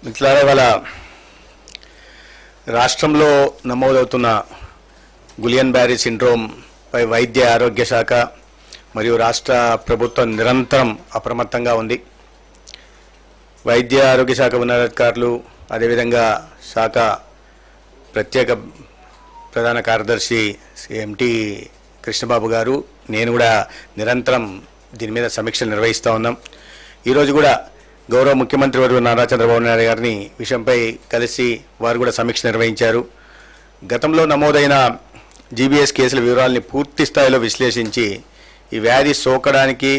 మిత్రులారా, ఇవాళ రాష్ట్రంలో నమోదవుతున్న గులియన్ బ్యారీ సిండ్రోమ్ పై వైద్య ఆరోగ్య శాఖ మరియు రాష్ట్ర ప్రభుత్వం నిరంతరం అప్రమత్తంగా ఉంది. వైద్య ఆరోగ్య శాఖ ఉన్నతాధికారులు, అదేవిధంగా శాఖ ప్రత్యేక ప్రధాన కార్యదర్శి ఎంటి కృష్ణబాబు గారు, నేను కూడా నిరంతరం దీని మీద సమీక్షలు నిర్వహిస్తూ ఉన్నాం. ఈరోజు కూడా గౌరవ ముఖ్యమంత్రి వర్యులు నారా చంద్రబాబు నాయుడు గారిని విషయంపై కలిసి వారు కూడా సమీక్ష నిర్వహించారు. గతంలో నమోదైన జీబీఎస్ కేసుల వివరాలని పూర్తి స్థాయిలో విశ్లేషించి ఈ వ్యాధి సోకడానికి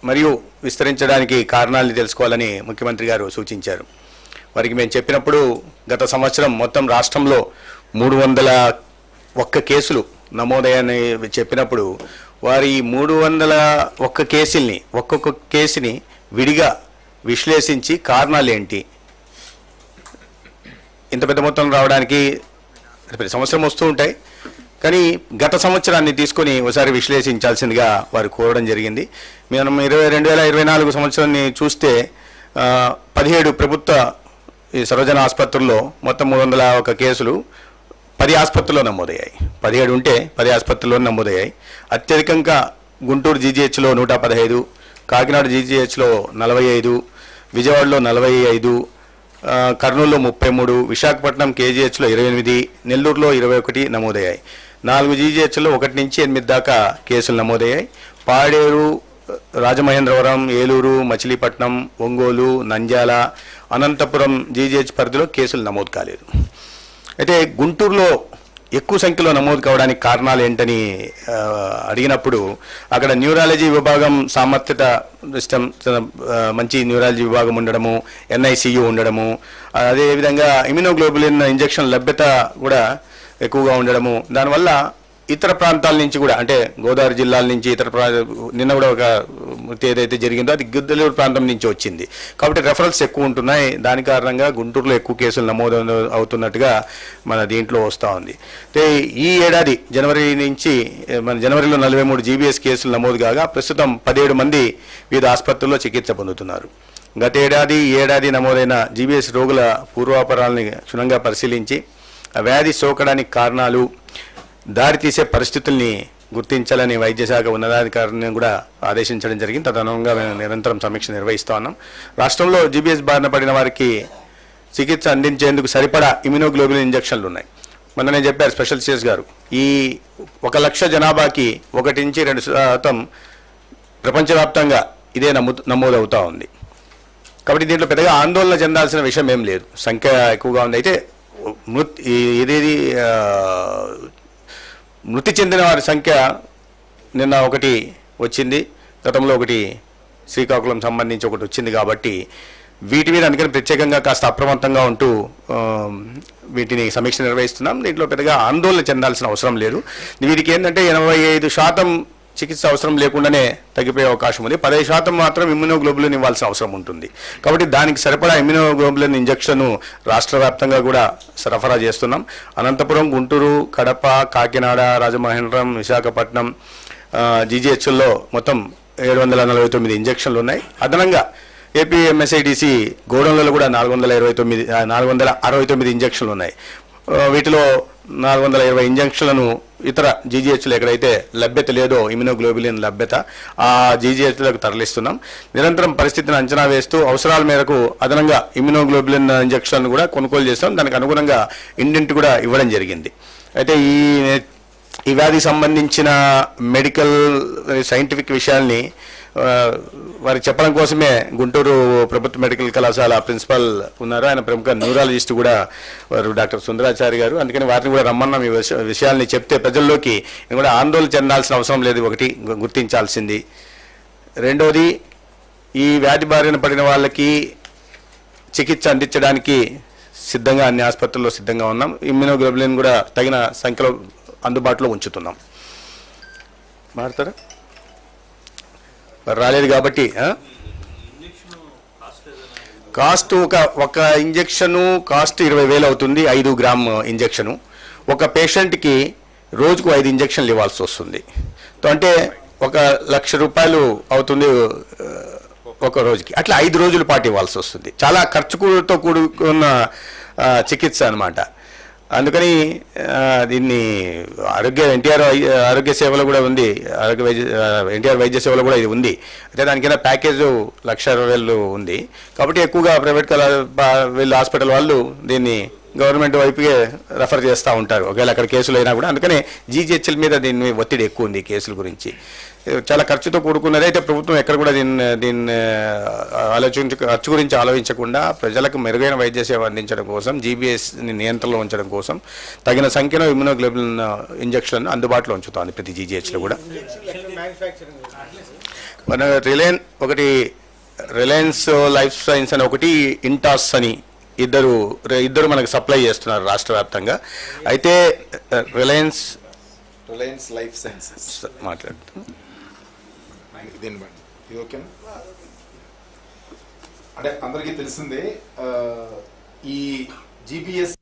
మరియు విస్తరించడానికి కారణాలను తెలుసుకోవాలని ముఖ్యమంత్రి గారు సూచించారు. వారికి మేము చెప్పినప్పుడు గత సంవత్సరం మొత్తం రాష్ట్రంలో 301 కేసులు నమోదయ్యాయని చెప్పినప్పుడు వారి 301 కేసుల్ని ఒక్కొక్క కేసుని విడిగా విశ్లేషించి కారణాలు ఏంటి, ఇంత పెద్ద మొత్తం రావడానికి ప్రతి సంవత్సరం వస్తూ ఉంటాయి, కానీ గత సంవత్సరాన్ని తీసుకొని ఒకసారి విశ్లేషించాల్సిందిగా వారు కోరడం జరిగింది. మనం 2024 సంవత్సరాన్ని చూస్తే 17 ప్రభుత్వ సర్వజన ఆసుపత్రుల్లో మొత్తం 301 కేసులు 10 ఆసుపత్రుల్లో నమోదయ్యాయి. 17 ఉంటే 10 ఆసుపత్రుల్లో నమోదయ్యాయి. అత్యధికంగా గుంటూరు జీజీహెచ్లో 115, కాకినాడ జీజీహెచ్లో 45, విజయవాడలో 45, కర్నూలులో 33, విశాఖపట్నం కేజీహెచ్లో 28, నెల్లూరులో 21 నమోదయ్యాయి. 4 జీజీహెచ్లో 1 నుంచి 8 దాకా కేసులు నమోదయ్యాయి. పాడేరు, రాజమహేంద్రవరం, ఏలూరు, మచిలీపట్నం, ఒంగోలు, నంద్యాల, అనంతపురం జీజీహెచ్ పరిధిలో కేసులు నమోదు కాలేదు. అయితే గుంటూరులో ఎక్కువ సంఖ్యలో నమోదు కావడానికి కారణాలు ఏంటని అడిగినప్పుడు అక్కడ న్యూరాలజీ విభాగం సామర్థ్యత సిస్టమ్, మంచి న్యూరాలజీ విభాగం ఉండడము, ఎన్ఐసియు ఉండడము, అదేవిధంగా ఇమ్యునోగ్లోబులిన్ ఇంజెక్షన్ లభ్యత కూడా ఎక్కువగా ఉండడము, దానివల్ల ఇతర ప్రాంతాల నుంచి కూడా, అంటే గోదావరి జిల్లాల నుంచి నిన్న కూడా ఒక మృతి ఏదైతే జరిగిందో అది గిద్దలూరు ప్రాంతం నుంచి వచ్చింది. కాబట్టి రెఫరల్స్ ఎక్కువ ఉంటున్నాయి. దాని కారణంగా గుంటూరులో ఎక్కువ కేసులు నమోదు అవుతున్నట్టుగా మన దీంట్లో వస్తూ ఉంది. అయితే ఈ ఏడాది జనవరిలో 43 జీబీఎస్ కేసులు నమోదు కాగా ప్రస్తుతం 17 మంది వివిధ ఆసుపత్రుల్లో చికిత్స పొందుతున్నారు. గత ఏడాది నమోదైన జీబీఎస్ రోగుల పూర్వాపరాలని క్షుణ్ణంగా పరిశీలించి ఆ వ్యాధి సోకడానికి కారణాలు, దారితీసే పరిస్థితుల్ని గుర్తించాలని వైద్య శాఖ ఉన్నతాధికారులను కూడా ఆదేశించడం జరిగింది. తదనుగుణంగా మేము నిరంతరం సమీక్ష నిర్వహిస్తూ ఉన్నాం. రాష్ట్రంలో జీబీఎస్ బారిన పడిన వారికి చికిత్స అందించేందుకు సరిపడా ఇమ్యునోగ్లోబులిన్ ఇంజెక్షన్లు ఉన్నాయి. మొన్ననే చెప్పారు స్పెషల్ సిఎస్ గారు, ఈ 1 లక్ష జనాభాకి 1 నుంచి 2% ప్రపంచవ్యాప్తంగా ఇదే నమోదవుతూ ఉంది. కాబట్టి దీంట్లో పెద్దగా ఆందోళన చెందాల్సిన విషయం ఏం లేదు. సంఖ్య ఎక్కువగా ఉంది. అయితే మృతి చెందిన వారి సంఖ్య నిన్న 1 వచ్చింది, గతంలో 1 శ్రీకాకుళం సంబంధించి 1 వచ్చింది. కాబట్టి వీటి మీద అందుకని ప్రత్యేకంగా కాస్త అప్రమత్తంగా ఉంటూ వీటిని సమీక్ష నిర్వహిస్తున్నాం. దీంట్లో పెద్దగా ఆందోళన చెందాల్సిన అవసరం లేదు. వీటికి ఏంటంటే 85% చికిత్స అవసరం లేకుండానే తగ్గిపోయే అవకాశం ఉంది. 15% మాత్రం ఇమ్యునోగ్లోబులిన్ ఇవ్వాల్సిన అవసరం ఉంటుంది. కాబట్టి దానికి సరిపడా ఇమ్యునోగ్లోబులిన్ ఇంజెక్షన్ రాష్ట్ర వ్యాప్తంగా కూడా సరఫరా చేస్తున్నాం. అనంతపురం, గుంటూరు, కడప, కాకినాడ, రాజమహేంద్రం, విశాఖపట్నం జీజీహెచ్ల్లో మొత్తం 749 ఇంజెక్షన్లు ఉన్నాయి. అదనంగా ఏపీ ఎంఎస్ఐడిసి గోడౌన్లలో కూడా 469 ఇంజెక్షన్లు ఉన్నాయి. వీటిలో 420 ఇంజెక్షన్లను ఇతర జీజీహెచ్లు ఎక్కడైతే లభ్యత లేదో ఇమ్యునోగ్లోబులిన్ లభ్యత ఆ జీజీహెచ్లకు తరలిస్తున్నాం. నిరంతరం పరిస్థితిని అంచనా వేస్తూ అవసరాల మేరకు అదనంగా ఇమ్యునోగ్లోబులిన్ ఇంజెక్షన్ కూడా కొనుగోలు చేస్తాం. దానికి అనుగుణంగా ఇండెంట్ కూడా ఇవ్వడం జరిగింది. అయితే ఈ వ్యాధికి సంబంధించిన మెడికల్ సైంటిఫిక్ విషయాల్ని వారికి చెప్పడం కోసమే గుంటూరు ప్రభుత్వ మెడికల్ కళాశాల ప్రిన్సిపల్ ఉన్నారు. ఆయన ప్రముఖ న్యూరాలజిస్ట్ కూడా వారు డాక్టర్ సుందరాచారి గారు. అందుకని వారిని కూడా రమ్మన్నాం. ఈ విషయాల్ని చెప్తే ప్రజల్లోకి కూడా ఆందోళన చెందాల్సిన అవసరం లేదు. ఒకటి గుర్తించాల్సింది. రెండోది, ఈ వ్యాధి బారిన పడిన వాళ్ళకి చికిత్స అందించడానికి సిద్ధంగా అన్ని ఆసుపత్రుల్లో సిద్ధంగా ఉన్నాం. ఇమ్యునోగ్లోబులిన్ కూడా తగిన సంఖ్యలో అందుబాటులో ఉంచుతున్నాం. మారుతారా? రాలేదు కాబట్టి కాస్ట్ ఒక ఇంజెక్షను కాస్ట్ 20,000 అవుతుంది. 5 గ్రామ్ ఇంజెక్షను. ఒక పేషెంట్కి రోజుకు 5 ఇంజెక్షన్లు ఇవ్వాల్సి వస్తుంది. అంటే 1,00,000 రూపాయలు అవుతుంది ఒక రోజుకి అట్లా 5 రోజుల పాటు ఇవ్వాల్సి వస్తుంది. చాలా ఖర్చుతో కూడుకున్న చికిత్స అనమాట. అందుకని దీన్ని ఎన్టీఆర్ ఆరోగ్య సేవలో కూడా ఉంది, ఎన్టీఆర్ వైద్య సేవలో కూడా ఇది ఉంది. అయితే దానికైనా ప్యాకేజ్ 1,60,000 ఉంది. కాబట్టి ఎక్కువగా ప్రైవేట్ వీళ్ళు హాస్పిటల్ వాళ్ళు దీన్ని గవర్నమెంట్ వైపుకే రెఫర్ చేస్తూ ఉంటారు ఒకవేళ అక్కడ కేసులు అయినా కూడా. అందుకనే జీజీహెచ్ఎల్ మీద దీని ఒత్తిడి ఎక్కువ ఉంది కేసుల గురించి. చాలా ఖర్చుతో కూడుకున్నది. అయితే ప్రభుత్వం ఎక్కడ కూడా దీన్ని ఖర్చు గురించి ఆలోచించకుండా ప్రజలకు మెరుగైన వైద్య సేవ అందించడం కోసం, జీబీఎస్ని నియంత్రణలో ఉంచడం కోసం తగిన సంఖ్యలో ఇమ్యునోగ్లోబులిన్ ఇంజక్షన్ అందుబాటులో ఉంచుతోంది ప్రతి జీజీహెచ్లో కూడా. మన రిలయన్స్ లైఫ్ సైన్స్ అని ఒకటి, ఇంటాస్ అని ఇద్దరు మనకు సప్లై చేస్తున్నారు రాష్ట్ర వ్యాప్తంగా. అయితే రిలయన్స్ లైఫ్ సైన్సెస్ మాట్లాడుతున్నాం. ఇది ఓకేనా? అంటే అందరికీ తెలిసిందే ఈ జీపీఎస్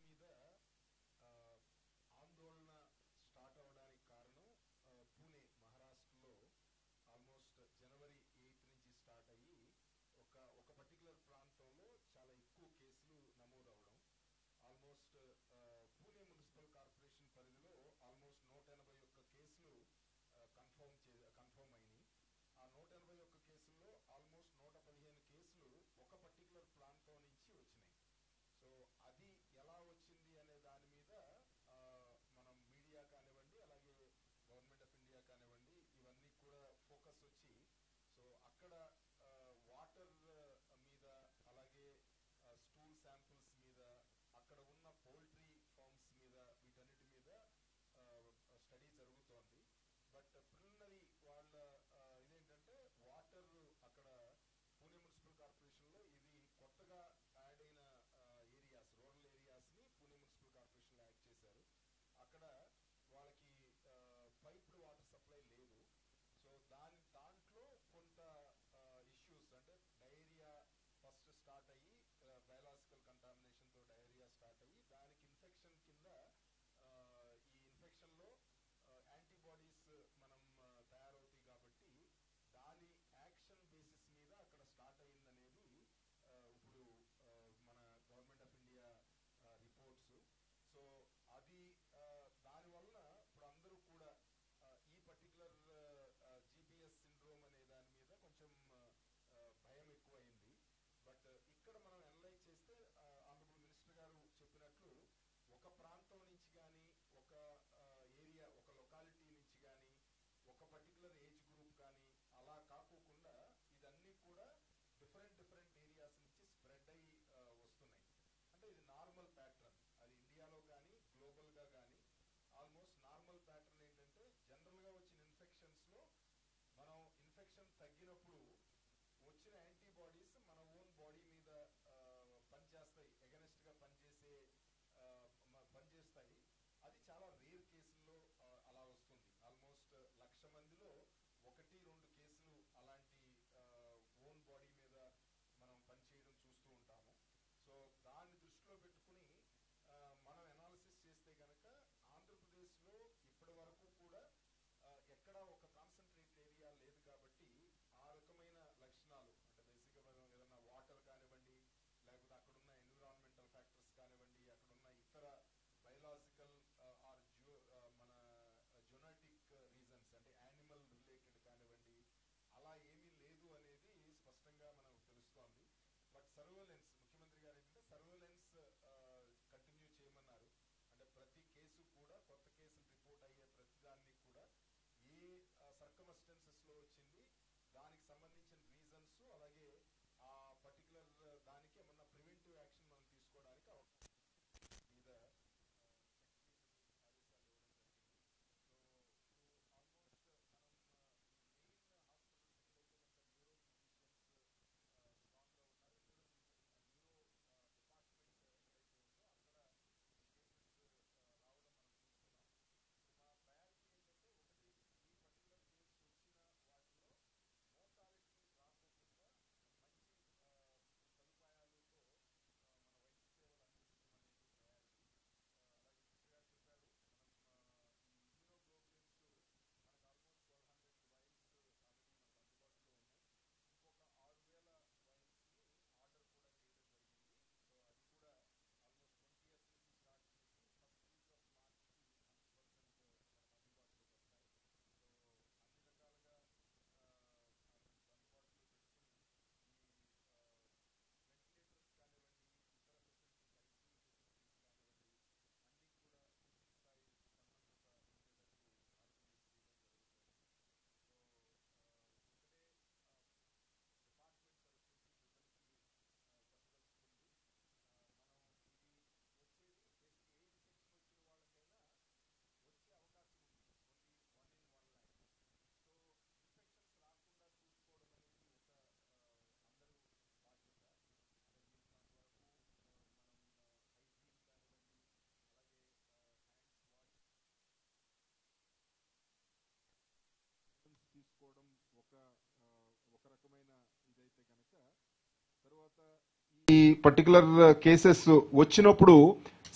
ఈ పర్టికులర్ కేసెస్ వచ్చినప్పుడు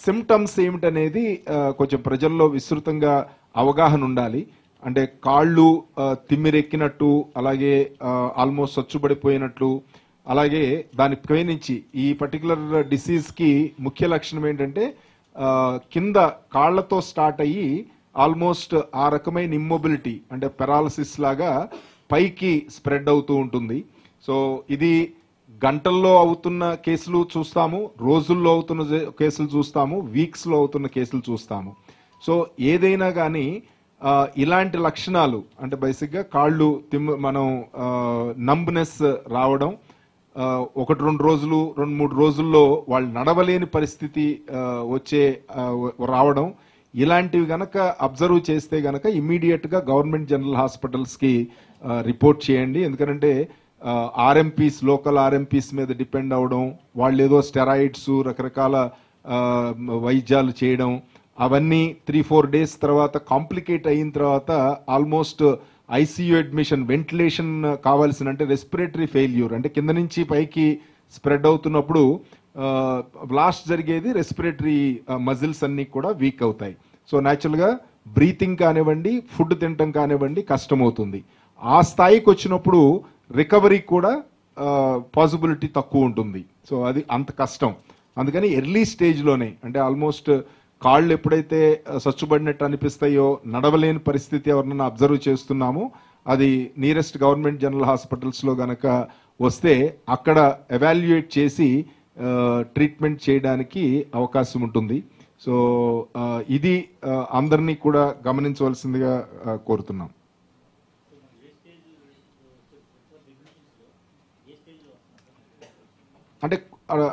సిమ్టమ్స్ ఏమిటనేది కొంచెం ప్రజల్లో విస్తృతంగా అవగాహన ఉండాలి. అంటే కాళ్ళు తిమ్మిరెక్కినట్టు, అలాగే ఆల్మోస్ట్ సచ్చుబడిపోయినట్లు, అలాగే దాని పైనుంచి ఈ పర్టికులర్ డిసీజ్ కి ముఖ్య లక్షణం ఏంటంటే కింద కాళ్లతో స్టార్ట్ అయ్యి ఆల్మోస్ట్ ఆ రకమైన ఇమ్మొబిలిటీ అంటే పెరాలసిస్ లాగా పైకి స్ప్రెడ్ అవుతూ ఉంటుంది. సో ఇది గంటల్లో అవుతున్న కేసులు చూస్తాము, రోజుల్లో అవుతున్న కేసులు చూస్తాము, వీక్స్ లో అవుతున్న కేసులు చూస్తాము. సో ఏదైనా కానీ ఇలాంటి లక్షణాలు అంటే బేసిక్ గా కాళ్ళు మనం నంబ్నెస్ రావడం, 1-2 రోజులు 2-3 రోజుల్లో వాళ్ళు నడవలేని పరిస్థితి రావడం, ఇలాంటివి గనక అబ్జర్వ్ చేస్తే గనక ఇమీడియట్ గా గవర్నమెంట్ జనరల్ హాస్పిటల్స్ కి రిపోర్ట్ చేయండి. ఎందుకంటే ఆర్ఎంపీస్, లోకల్ ఆర్ఎంపీస్ మీద డిపెండ్ అవడం, వాళ్ళు ఏదో స్టెరాయిడ్స్ రకరకాల వైద్యాలు చేయడం, అవన్నీ 3-4 డేస్ తర్వాత కాంప్లికేట్ అయిన తర్వాత ఆల్మోస్ట్ ఐసీయూ అడ్మిషన్, వెంటిలేషన్ కావాల్సిన అంటే రెస్పిరేటరీ ఫెయిల్యూర్ అంటే కింద నుంచి పైకి స్ప్రెడ్ అవుతున్నప్పుడు లాస్ట్ జరిగేది రెస్పిరేటరీ మజిల్స్ అన్ని కూడా వీక్ అవుతాయి. సో న్యాచురల్ గా బ్రీతింగ్ కానివ్వండి, ఫుడ్ తినటం కానివ్వండి కష్టమవుతుంది. ఆ స్థాయికి వచ్చినప్పుడు రికవరీ కూడా పాసిబిలిటీ తక్కువ ఉంటుంది. సో అది అంత కష్టం. అందుకని ఎర్లీ స్టేజ్లోనే అంటే ఆల్మోస్ట్ కాళ్ళు ఎప్పుడైతే సచ్చుబడినట్టు అనిపిస్తాయో, నడవలేని పరిస్థితి ఎవరినైనా అబ్జర్వ్ చేస్తున్నామో, అది నియరెస్ట్ గవర్నమెంట్ జనరల్ హాస్పిటల్స్లో గనక వస్తే అక్కడ ఎవాల్యుయేట్ చేసి ట్రీట్మెంట్ చేయడానికి అవకాశం ఉంటుంది. సో ఇది అందరినీ కూడా గమనించవలసిందిగా కోరుతున్నాం. అంటే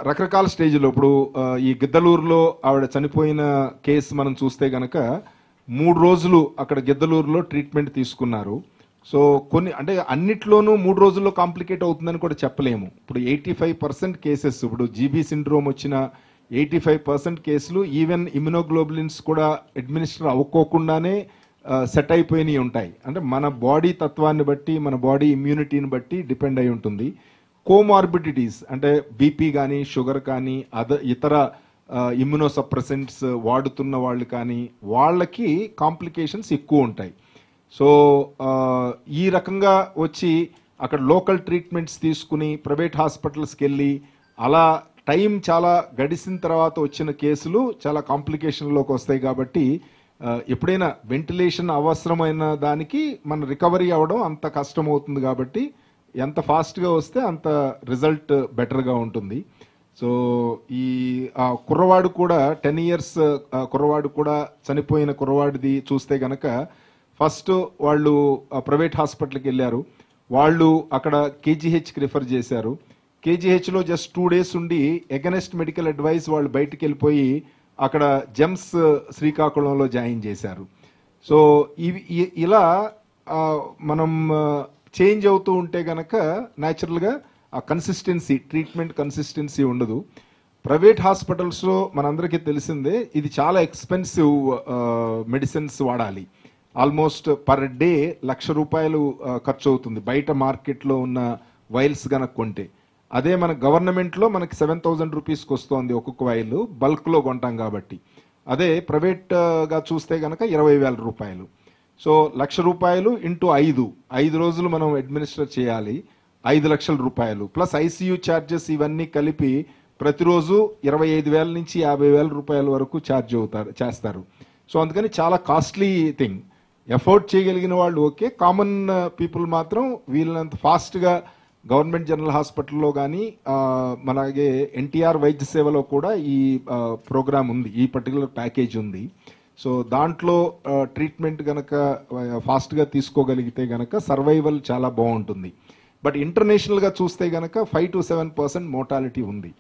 రకరకాల స్టేజ్లో ఇప్పుడు ఈ గిద్దలూరులో ఆవిడ చనిపోయిన కేసు మనం చూస్తే గనక 3 రోజులు అక్కడ గిద్దలూరులో ట్రీట్మెంట్ తీసుకున్నారు. సో కొన్ని అంటే అన్నిట్లోనూ 3 రోజుల్లో కాంప్లికేట్ అవుతుందని కూడా చెప్పలేము. ఇప్పుడు 85% కేసెస్, ఇప్పుడు జీబీ సిండ్రోమ్ వచ్చిన 85% కేసులు ఈవెన్ ఇమ్యునోగ్లోబులిన్స్ కూడా అడ్మినిస్టర్ అవ్వకోకుండానే సెట్ అయిపోయినాయి ఉంటాయి. అంటే మన బాడీ తత్వాన్ని బట్టి, మన బాడీ ఇమ్యూనిటీని బట్టి డిపెండ్ అయి ఉంటుంది. కోమార్బిడిటీస్ అంటే బీపీ కానీ, షుగర్ కానీ, ఇతర ఇమ్యునోసప్రెసెంట్స్ వాడుతున్న వాళ్ళు కానీ, వాళ్ళకి కాంప్లికేషన్స్ ఎక్కువ ఉంటాయి. సో ఈ రకంగా వచ్చి అక్కడ లోకల్ ట్రీట్మెంట్స్ తీసుకుని ప్రైవేట్ హాస్పిటల్స్కి వెళ్ళి అలా టైం చాలా గడిచిన తర్వాత వచ్చిన కేసులు చాలా కాంప్లికేషన్లోకి వస్తాయి. కాబట్టి ఎప్పుడైనా వెంటిలేషన్ అవసరమైన దానికి మన రికవరీ అవ్వడం అంత కష్టం అవుతుంది. కాబట్టి ఎంత ఫాస్ట్గా వస్తే అంత రిజల్ట్ బెటర్గా ఉంటుంది. సో ఈ కుర్రవాడు కూడా 10 years కుర్రవాడు కూడా చనిపోయిన కుర్రవాడిది చూస్తే గనక ఫస్ట్ వాళ్ళు ప్రైవేట్ హాస్పిటల్కి వెళ్ళారు. వాళ్ళు అక్కడ కేజీహెచ్కి రిఫర్ చేశారు. కేజీహెచ్లో జస్ట్ 2 days ఉండి ఎగనెస్ట్ మెడికల్ అడ్వైస్ వాళ్ళు బయటికి వెళ్ళిపోయి అక్కడ జెమ్స్ శ్రీకాకుళంలో జాయిన్ చేశారు. సో ఇలా మనం చేంజ్ అవుతూ ఉంటే గనక న్యాచురల్గా ఆ కన్సిస్టెన్సీ, ట్రీట్మెంట్ కన్సిస్టెన్సీ ఉండదు. ప్రైవేట్ హాస్పిటల్స్లో మనందరికీ తెలిసిందే ఇది చాలా ఎక్స్పెన్సివ్ మెడిసిన్స్ వాడాలి. ఆల్మోస్ట్ పర్ డే ₹1,00,000 ఖర్చు అవుతుంది బయట మార్కెట్లో ఉన్న వైల్స్ గనక కొంటే. అదే మన గవర్నమెంట్లో మనకి 7,000 రూపీస్కి వస్తుంది ఒక్కొక్క వైల్, బల్క్లో కొంటాం కాబట్టి. అదే ప్రైవేట్గా చూస్తే గనక ₹20,000. సో ₹1,00,000 ఇంటూ 5 రోజులు మనం అడ్మినిస్టర్ చేయాలి, ₹5,00,000 ప్లస్ ఐసీయూ ఛార్జెస్ ఇవన్నీ కలిపి ప్రతిరోజు 25,000 నుంచి 50,000 రూపాయల వరకు ఛార్జ్ చేస్తారు. సో అందుకని చాలా కాస్ట్లీ థింగ్. ఎఫోర్డ్ చేయగలిగిన వాళ్ళు ఓకే, కామన్ పీపుల్ మాత్రం వీళ్ళంత ఫాస్ట్గా గవర్నమెంట్ జనరల్ హాస్పిటల్లో కానీ మనగే ఎన్టీఆర్ వైద్య సేవలో కూడా ఈ ప్రోగ్రామ్ ఉంది, ఈ పర్టికులర్ ప్యాకేజ్ ఉంది. సో దాంట్లో ట్రీట్మెంట్ గనక ఫాస్ట్గా తీసుకోగలిగితే గనక సర్వైవల్ చాలా బాగుంటుంది. బట్ ఇంటర్నేషనల్గా చూస్తే గనక 5 to 7% మోర్టాలిటీ ఉంది.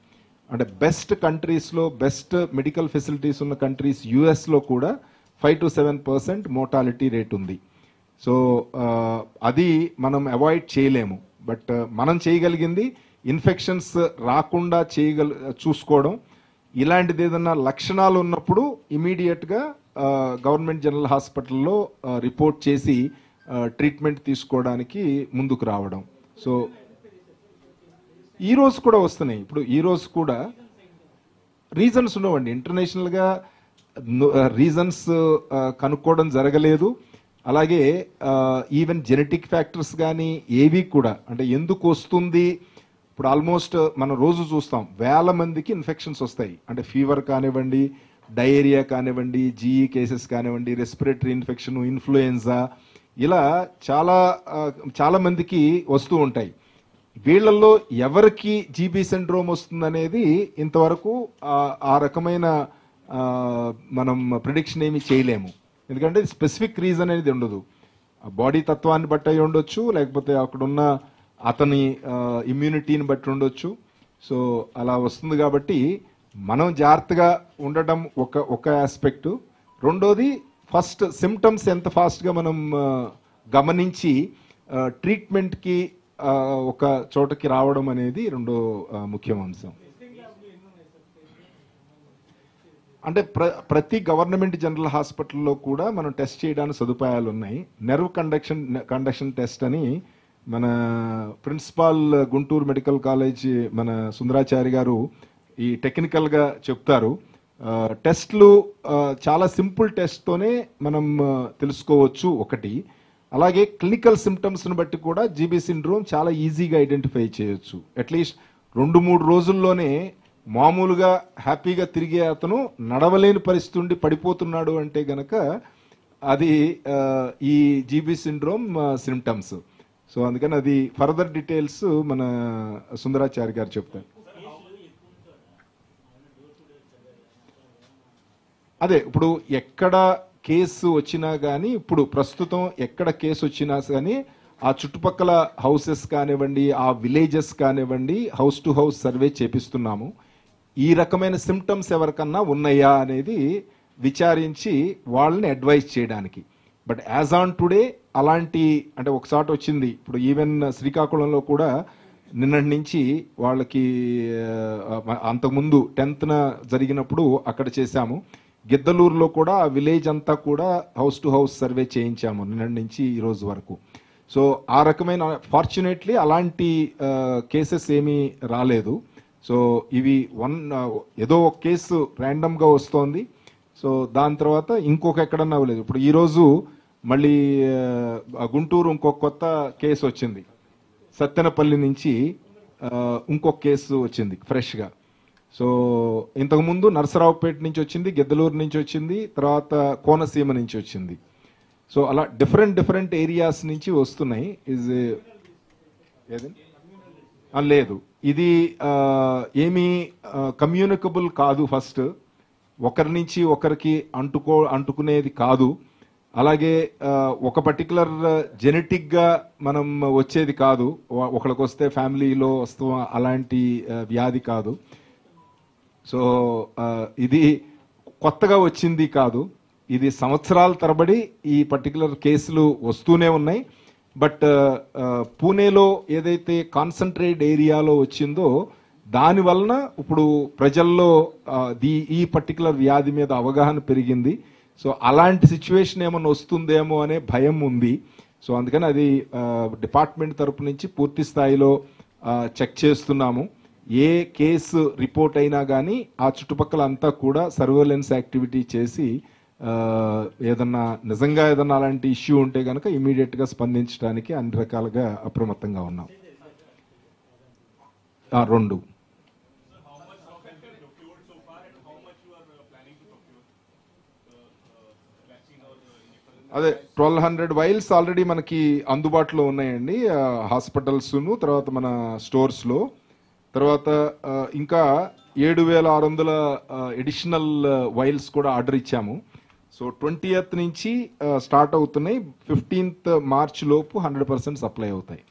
అంటే బెస్ట్ కంట్రీస్లో, బెస్ట్ మెడికల్ ఫెసిలిటీస్ ఉన్న కంట్రీస్ యుఎస్లో కూడా 5 to 7% మోర్టాలిటీ రేట్ ఉంది. సో అది మనం అవాయిడ్ చేయలేము. బట్ మనం చేయగలిగింది ఇన్ఫెక్షన్స్ రాకుండా చూసుకోవడం. ఇలాంటిది ఏదన్నా లక్షణాలు ఉన్నప్పుడు ఇమీడియట్గా గవర్నమెంట్ జనరల్ హాస్పిటల్లో రిపోర్ట్ చేసి ట్రీట్మెంట్ తీసుకోవడానికి ముందుకు రావడం. సో ఈ రోజు కూడా వస్తున్నాయి. ఇప్పుడు ఈ రోజు కూడా రీజన్స్ ఉండవండి. ఇంటర్నేషనల్గా రీజన్స్ కనుక్కోవడం జరగలేదు. అలాగే ఈవెన్ జెనెటిక్ ఫ్యాక్టర్స్ కానీ ఏవి కూడా, అంటే ఎందుకు వస్తుంది, ఇప్పుడు ఆల్మోస్ట్ మనం రోజు చూస్తాం వేల మందికి ఇన్ఫెక్షన్స్ వస్తాయి. అంటే ఫీవర్ కానివ్వండి, డయేరియా కానివ్వండి, జీఈ కేసెస్ కానివ్వండి, రెస్పిరేటరీ ఇన్ఫెక్షన్, ఇన్ఫ్లుయెన్జా, ఇలా చాలా మందికి వస్తూ ఉంటాయి. వీళ్ళల్లో ఎవరికి జీబీ సిండ్రోమ్ వస్తుందనేది ఇంతవరకు ఆ రకమైన మనం ప్రిడిక్షన్ ఏమి చేయలేము. ఎందుకంటే స్పెసిఫిక్ రీజన్ అనేది ఉండదు. బాడీ తత్వాన్ని బట్టి అయి ఉండొచ్చు, లేకపోతే అక్కడున్న అతని ఇమ్యూనిటీని బట్టి ఉండొచ్చు. సో అలా వస్తుంది కాబట్టి మనం జాగ్రత్తగా ఉండటం ఒక ఆస్పెక్ట్. రెండోది, ఫస్ట్ సిమ్టమ్స్ ఎంత ఫాస్ట్గా మనం గమనించి ట్రీట్మెంట్కి ఒక చోటకి రావడం అనేది రెండో ముఖ్య అంశం. అంటే ప్రతి గవర్నమెంట్ జనరల్ హాస్పిటల్లో కూడా మనం టెస్ట్ చేయడానికి సదుపాయాలు ఉన్నాయి. నెర్వ్ కండక్షన్ టెస్ట్ అని మన ప్రిన్సిపాల్ గుంటూరు మెడికల్ కాలేజ్ మన సుందరాచారి గారు ఈ టెక్నికల్గా చెప్తారు. టెస్ట్లు చాలా సింపుల్ టెస్ట్తోనే మనం తెలుసుకోవచ్చు ఒకటి. అలాగే క్లినికల్ సిమ్టమ్స్ని బట్టి కూడా జీబీ సిండ్రోమ్ చాలా ఈజీగా ఐడెంటిఫై చేయొచ్చు. అట్లీస్ట్ 2-3 రోజుల్లోనే మామూలుగా హ్యాపీగా తిరిగే అతను నడవలేని పరిస్థితి ఉండి పడిపోతున్నాడు అంటే గనక అది ఈ జీబీ సిండ్రోమ్ సిమ్టమ్స్. సో అందుకని అది ఫర్దర్ డీటెయిల్స్ మన సుందరాచారి గారు చెప్తారు. అదే ఇప్పుడు ఎక్కడ కేసు వచ్చినా కానీ, ఇప్పుడు ప్రస్తుతం ఎక్కడ కేసు వచ్చినా కానీ ఆ చుట్టుపక్కల హౌసెస్ కానివ్వండి, ఆ విలేజెస్ కానివ్వండి, హౌస్ టు హౌస్ సర్వే చేపిస్తున్నాము. ఈ రకమైన సిమ్టమ్స్ ఎవరికన్నా ఉన్నాయా అనేది విచారించి వాళ్ళని అడ్వైజ్ చేయడానికి. బట్ యాజ్ ఆన్ టుడే అలాంటి, అంటే ఒకసారి వచ్చింది, ఇప్పుడు ఈవెన్ శ్రీకాకుళంలో కూడా నిన్నటి నుంచి వాళ్ళకి అంతకుముందు 10th జరిగినప్పుడు అక్కడ చేశాము. గిద్దలూరులో కూడా ఆ విలేజ్ అంతా కూడా హౌస్ టు హౌస్ సర్వే చేయించాము నిన్నటి నుంచి ఈ రోజు వరకు. సో ఆ రకమైన ఫార్చునేట్లీ అలాంటి కేసెస్ ఏమీ రాలేదు. సో ఇవి ఏదో ఒక కేసు ర్యాండమ్గా వస్తోంది. సో దాని తర్వాత ఇంకొక ఎక్కడన్నా అవ్వలేదు. ఇప్పుడు ఈరోజు మళ్ళీ గుంటూరు ఇంకొక కొత్త కేసు వచ్చింది. సత్తెనపల్లి నుంచి ఇంకొక కేసు వచ్చింది ఫ్రెష్గా. సో ఇంతకుముందు నరసరావుపేట నుంచి వచ్చింది, గిద్దలూరు నుంచి వచ్చింది, తర్వాత కోనసీమ నుంచి వచ్చింది. సో అలా డిఫరెంట్ ఏరియాస్ నుంచి వస్తున్నాయి. లేదు, ఇది ఏమీ కమ్యూనికబుల్ కాదు. ఫస్ట్ ఒకరి నుంచి ఒకరికి అంటుకునేది కాదు. అలాగే ఒక పర్టికులర్ జెనెటిక్గా మనం వచ్చేది కాదు. ఒకరికి వస్తే ఫ్యామిలీలో వస్తూ అలాంటి వ్యాధి కాదు. సో ఇది కొత్తగా వచ్చింది కాదు. ఇది సంవత్సరాల తరబడి ఈ పర్టికులర్ కేసులు వస్తూనే ఉన్నాయి. బట్ పూణేలో ఏదైతే కాన్సన్ట్రేట్ ఏరియాలో వచ్చిందో దాని వలన ఇప్పుడు ప్రజల్లో ఈ పర్టికులర్ వ్యాధి మీద అవగాహన పెరిగింది. సో అలాంటి సిచ్యువేషన్ ఏమైనా వస్తుందేమో అనే భయం ఉంది. సో అందుకని అది డిపార్ట్మెంట్ తరపు నుంచి పూర్తి స్థాయిలో చెక్ చేస్తున్నాము. ఏ కేసు రిపోర్ట్ అయినా కానీ ఆ చుట్టుపక్కల అంతా కూడా సర్వేలెన్స్ యాక్టివిటీ చేసి నిజంగా ఏదన్నా అలాంటి ఇష్యూ ఉంటే కనుక ఇమీడియట్గా స్పందించడానికి అన్ని రకాలుగా అప్రమత్తంగా ఉన్నాం. 2 అదే 1200 వైల్స్ ఆల్రెడీ మనకి అందుబాటులో ఉన్నాయండి హాస్పిటల్స్ను, తర్వాత మన స్టోర్స్లో. తర్వాత ఇంకా 7600 ఎడిషనల్ వైల్స్ కూడా ఆర్డర్ ఇచ్చాము. సో 20th నుంచి స్టార్ట్ అవుతున్నాయి. 15th మార్చ్ లోపు 100% సప్లై అవుతాయి.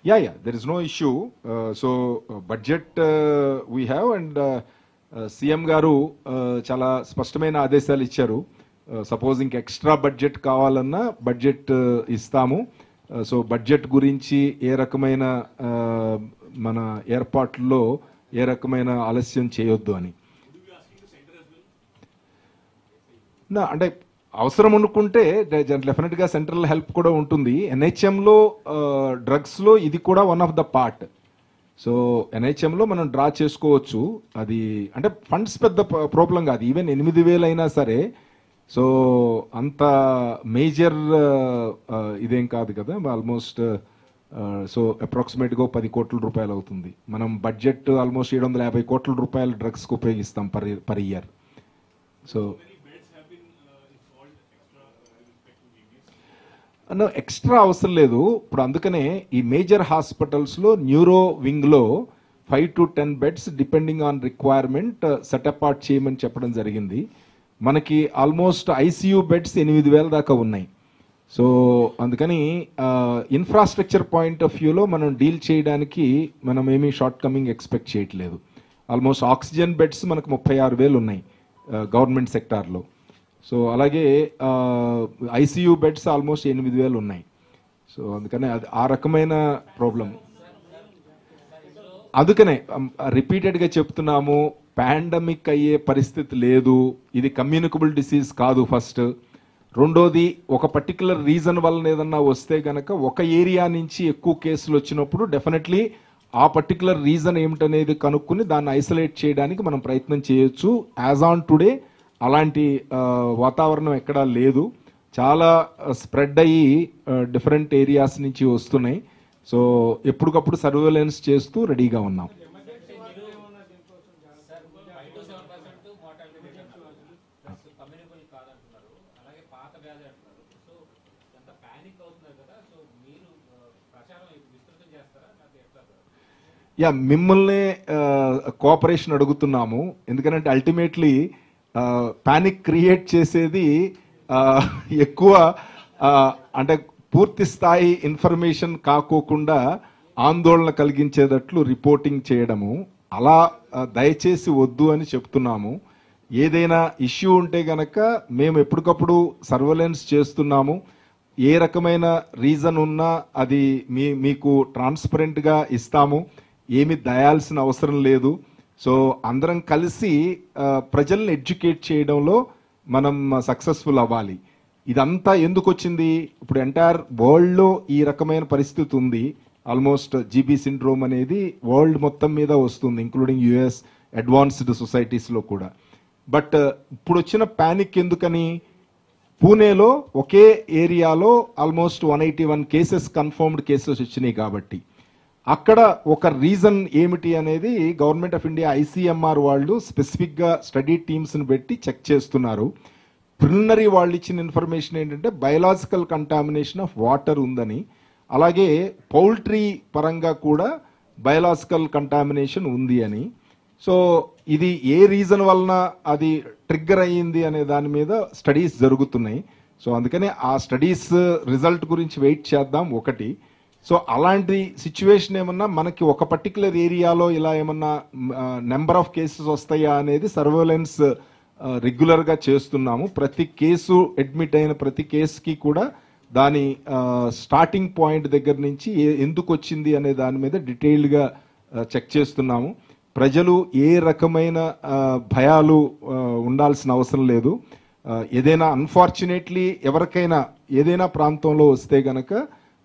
Yeah, there is no issue. So budget we have, and CM గారు చాలా స్పష్టమైన ఆదేశాలు ఇచ్చారు. సపోజ్ ఇంక ఎక్స్ట్రా బడ్జెట్ కావాలన్నా బడ్జెట్ ఇస్తాము. సో బడ్జెట్ గురించి ఏ రకమైన మన ఏర్పాట్లలో ఏ రకమైన ఆలస్యం చేయొద్దు అని. అంటే అవసరం అనుకుంటే డెఫినెట్గా సెంట్రల్ హెల్ప్ కూడా ఉంటుంది. ఎన్హెచ్ఎంలో డ్రగ్స్లో ఇది కూడా one of the part. So ఎన్హెచ్ఎంలో మనం డ్రా చేసుకోవచ్చు. అది అంటే ఫండ్స్ పెద్ద ప్రాబ్లం కాదు, ఈవెన్ 8,000 అయినా సరే. సో అంత మేజర్ ఇదేం కాదు కదా, ఆల్మోస్ట్ సో అప్రాక్సిమేట్గా 10 కోట్ల రూపాయలు అవుతుంది. మనం బడ్జెట్ ఆల్మోస్ట్ 750 కోట్ల రూపాయలు డ్రగ్స్కి ఉపయోగిస్తాం పర్ ఇయర్. సో ఎక్స్ట్రా అవసరం లేదు ఇప్పుడు. అందుకనే ఈ మేజర్ హాస్పిటల్స్లో న్యూరో వింగ్లో 5 to 10 beds depending on requirement set apart చేయమని చెప్పడం జరిగింది. మనకి ఆల్మోస్ట్ ఐసీయూ బెడ్స్ 8,000 దాకా ఉన్నాయి. సో అందుకని ఇన్ఫ్రాస్ట్రక్చర్ పాయింట్ ఆఫ్ వ్యూలో మనం డీల్ చేయడానికి మనం ఏమీ షార్ట్ కమింగ్ ఎక్స్పెక్ట్ చేయట్లేదు. ఆల్మోస్ట్ ఆక్సిజన్ బెడ్స్ మనకు 36,000 ఉన్నాయి గవర్నమెంట్ సెక్టార్లో. సో అలాగే ఐసీయూ బెడ్స్ ఆల్మోస్ట్ 8,000 ఉన్నాయి. సో అందుకనే అది ఆ రకమైన ప్రాబ్లం. అందుకనే రిపీటెడ్గా చెప్తున్నాము, పాండమిక్ అయ్యే పరిస్థితి లేదు. ఇది కమ్యూనికబుల్ డిసీజ్ కాదు ఫస్ట్. రెండోది, ఒక పర్టికులర్ రీజన్ వలన ఏదన్నా వస్తే గనక ఒక ఏరియా నుంచి ఎక్కువ కేసులు వచ్చినప్పుడు డెఫినెట్లీ ఆ పర్టికులర్ రీజన్ ఏమిటనేది కనుక్కుని దాన్ని ఐసోలేట్ చేయడానికి మనం ప్రయత్నం చేయొచ్చు. యాజ్ ఆన్ టుడే అలాంటి వాతావరణం ఎక్కడా లేదు. చాలా స్ప్రెడ్ అయ్యి డిఫరెంట్ ఏరియాస్ నుంచి వస్తున్నాయి. సో ఎప్పటికప్పుడు సర్వేలెన్స్ చేస్తూ రెడీగా ఉన్నాం. యా, మిమ్మల్ని కోఆపరేషన్ అడుగుతున్నాము. ఎందుకంటే అల్టిమేట్లీ పానిక్ క్రియేట్ చేసేది ఎక్కువ అంటే పూర్తి స్థాయి ఇన్ఫర్మేషన్ కాకోకుండా ఆందోళన కలిగించేటట్లు రిపోర్టింగ్ చేయడము. అలా దయచేసి వద్దు అని చెప్తున్నాము. ఏదైనా ఇష్యూ ఉంటే గనక మేము ఎప్పటికప్పుడు సర్వేలెన్స్ చేస్తున్నాము. ఏ రకమైన రీజన్ ఉన్నా అది మీకు ట్రాన్స్పరెంట్గా ఇస్తాము. ఏమి దయాల్సిన అవసరం లేదు. సో అందరం కలిసి ప్రజల్ని ఎడ్యుకేట్ చేయడంలో మనం సక్సెస్ఫుల్ అవ్వాలి. ఇదంతా ఎందుకు వచ్చింది? ఇప్పుడు ఎంటైర్ వరల్డ్లో ఈ రకమైన పరిస్థితి ఉంది. ఆల్మోస్ట్ జీబీ సిండ్రోమ్ అనేది వరల్డ్ మొత్తం మీద వస్తుంది, ఇంక్లూడింగ్ యుఎస్ అడ్వాన్స్డ్ సొసైటీస్లో కూడా. బట్ ఇప్పుడు వచ్చిన ప్యానిక్ ఎందుకని? పూణేలో ఒకే ఏరియాలో ఆల్మోస్ట్ 181 కేసెస్ కన్ఫర్మ్డ్ కేసెస్ వచ్చినాయి కాబట్టి అక్కడ ఒక రీజన్ ఏమిటి అనేది గవర్నమెంట్ ఆఫ్ ఇండియా ఐసీఎంఆర్ వాళ్ళు స్పెసిఫిక్గా స్టడీ టీమ్స్ని పెట్టి చెక్ చేస్తున్నారు. ప్రిలిమినరీ వాళ్ళు ఇచ్చిన ఇన్ఫర్మేషన్ ఏంటంటే బయలాజికల్ కంటామినేషన్ ఆఫ్ వాటర్ ఉందని, అలాగే పౌల్ట్రీ పరంగా కూడా బయలాజికల్ కంటామినేషన్ ఉంది అని. సో ఇది ఏ రీజన్ వలన అది ట్రిగ్గర్ అయ్యింది అనే దాని మీద స్టడీస్ జరుగుతున్నాయి. సో అందుకనే ఆ స్టడీస్ రిజల్ట్ గురించి వెయిట్ చేద్దాం ఒకటి. సో అలాంటి సిచ్యువేషన్ ఏమన్నా మనకి ఒక పర్టికులర్ ఏరియాలో ఇలా ఏమన్నా నెంబర్ ఆఫ్ కేసెస్ వస్తాయా అనేది సర్వేలెన్స్ రెగ్యులర్గా చేస్తున్నాము. ప్రతి కేసు అడ్మిట్ అయిన ప్రతి కేసుకి కూడా దాని స్టార్టింగ్ పాయింట్ దగ్గర నుంచి ఎందుకు వచ్చింది అనే దాని మీద డీటెయిల్డ్గా చెక్ చేస్తున్నాము. ప్రజలు ఏ రకమైన భయాలు ఉండాల్సిన అవసరం లేదు. ఏదైనా అన్ఫార్చునేట్లీ ఎవరికైనా ఏదైనా ప్రాంతంలో వస్తే గనక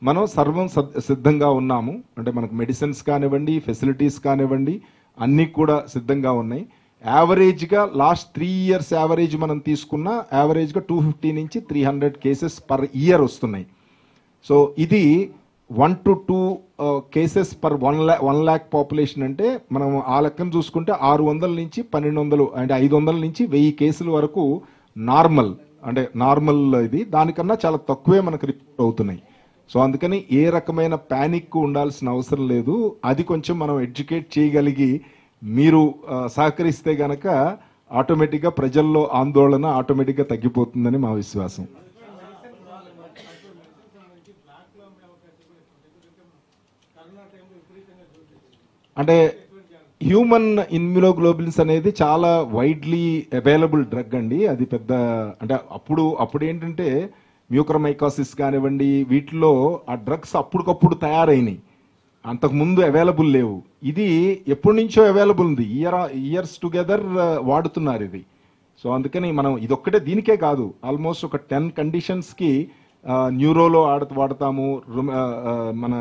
మనం సర్వం సిద్ధంగా ఉన్నాము. అంటే మనకు మెడిసిన్స్ కానివ్వండి, ఫెసిలిటీస్ కానివ్వండి, అన్నీ కూడా సిద్ధంగా ఉన్నాయి. యావరేజ్గా లాస్ట్ 3 years యావరేజ్ మనం తీసుకున్న యావరేజ్గా 250 నుంచి 300 కేసెస్ పర్ ఇయర్ వస్తున్నాయి. సో ఇది 1 to 2 cases per 1 lakh population. అంటే మనం ఆ లెక్కను చూసుకుంటే 600 నుంచి 1200 అంటే 500 నుంచి 1000 కేసుల వరకు నార్మల్, అంటే నార్మల్ ఇది. దానికన్నా చాలా తక్కువే మనకు రిపోర్ట్ అవుతున్నాయి. సో అందుకని ఏ రకమైన ప్యానిక్ ఉండాల్సిన అవసరం లేదు. అది కొంచెం మనం ఎడ్యుకేట్ చేయగలిగి మీరు సహకరిస్తే గనక ఆటోమేటిక్గా ప్రజల్లో ఆందోళన ఆటోమేటిక్గా తగ్గిపోతుందని మా విశ్వాసం. అంటే హ్యూమన్ ఇమ్యునోగ్లోబులిన్స్ అనేది చాలా వైడ్లీ అవైలబుల్ డ్రగ్ అండి. అది పెద్ద అంటే అప్పుడు ఏంటంటే మ్యూకర్మైకోసిస్ కానివ్వండి, వీటిలో ఆ డ్రగ్స్ అప్పటికప్పుడు తయారైనాయి, అంతకుముందు అవైలబుల్ లేవు. ఇది ఎప్పటి నుంచో అవైలబుల్ ఉంది, ఇయర్స్ టుగెదర్ వాడుతున్నారు ఇది. సో అందుకని మనం ఇదొక్కటే దీనికే కాదు, ఆల్మోస్ట్ ఒక 10 కండిషన్స్కి న్యూరోలో వాడతాము, మన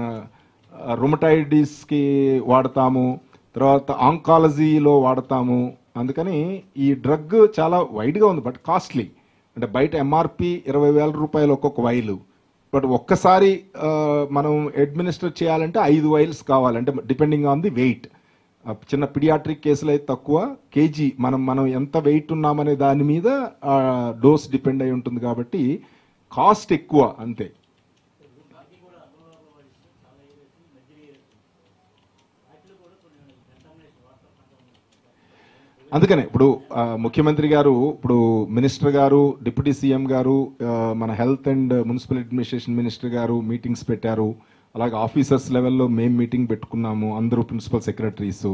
రుమటైడిస్కి వాడతాము, తర్వాత ఆంకాలజీలో వాడతాము. అందుకని ఈ డ్రగ్ చాలా వైడ్గా ఉంది, బట్ కాస్ట్లీ. అంటే బయట ఎంఆర్పి 20,000 రూపాయలు ఒక్కొక్క వైలు, బట్ ఒక్కసారి మనం అడ్మినిస్టర్ చేయాలంటే 5 వైల్స్ కావాలి, అంటే డిపెండింగ్ ఆన్ ది వెయిట్. చిన్న పిడియాట్రిక్ కేసులు అయితే తక్కువ, కేజీ మనం ఎంత వెయిట్ ఉన్నామనే దాని మీద డోస్ డిపెండ్ అయి ఉంటుంది, కాబట్టి కాస్ట్ ఎక్కువ అంతే. అందుకనే ఇప్పుడు ముఖ్యమంత్రి గారు, ఇప్పుడు మినిస్టర్ గారు, డిప్యూటీ సీఎం గారు, మన health and municipal administration minister గారు మీటింగ్స్ పెట్టారు. అలాగే ఆఫీసర్స్ లెవెల్లో మేము మీటింగ్ పెట్టుకున్నాము, అందరూ ప్రిన్సిపల్ సెక్రటరీస్.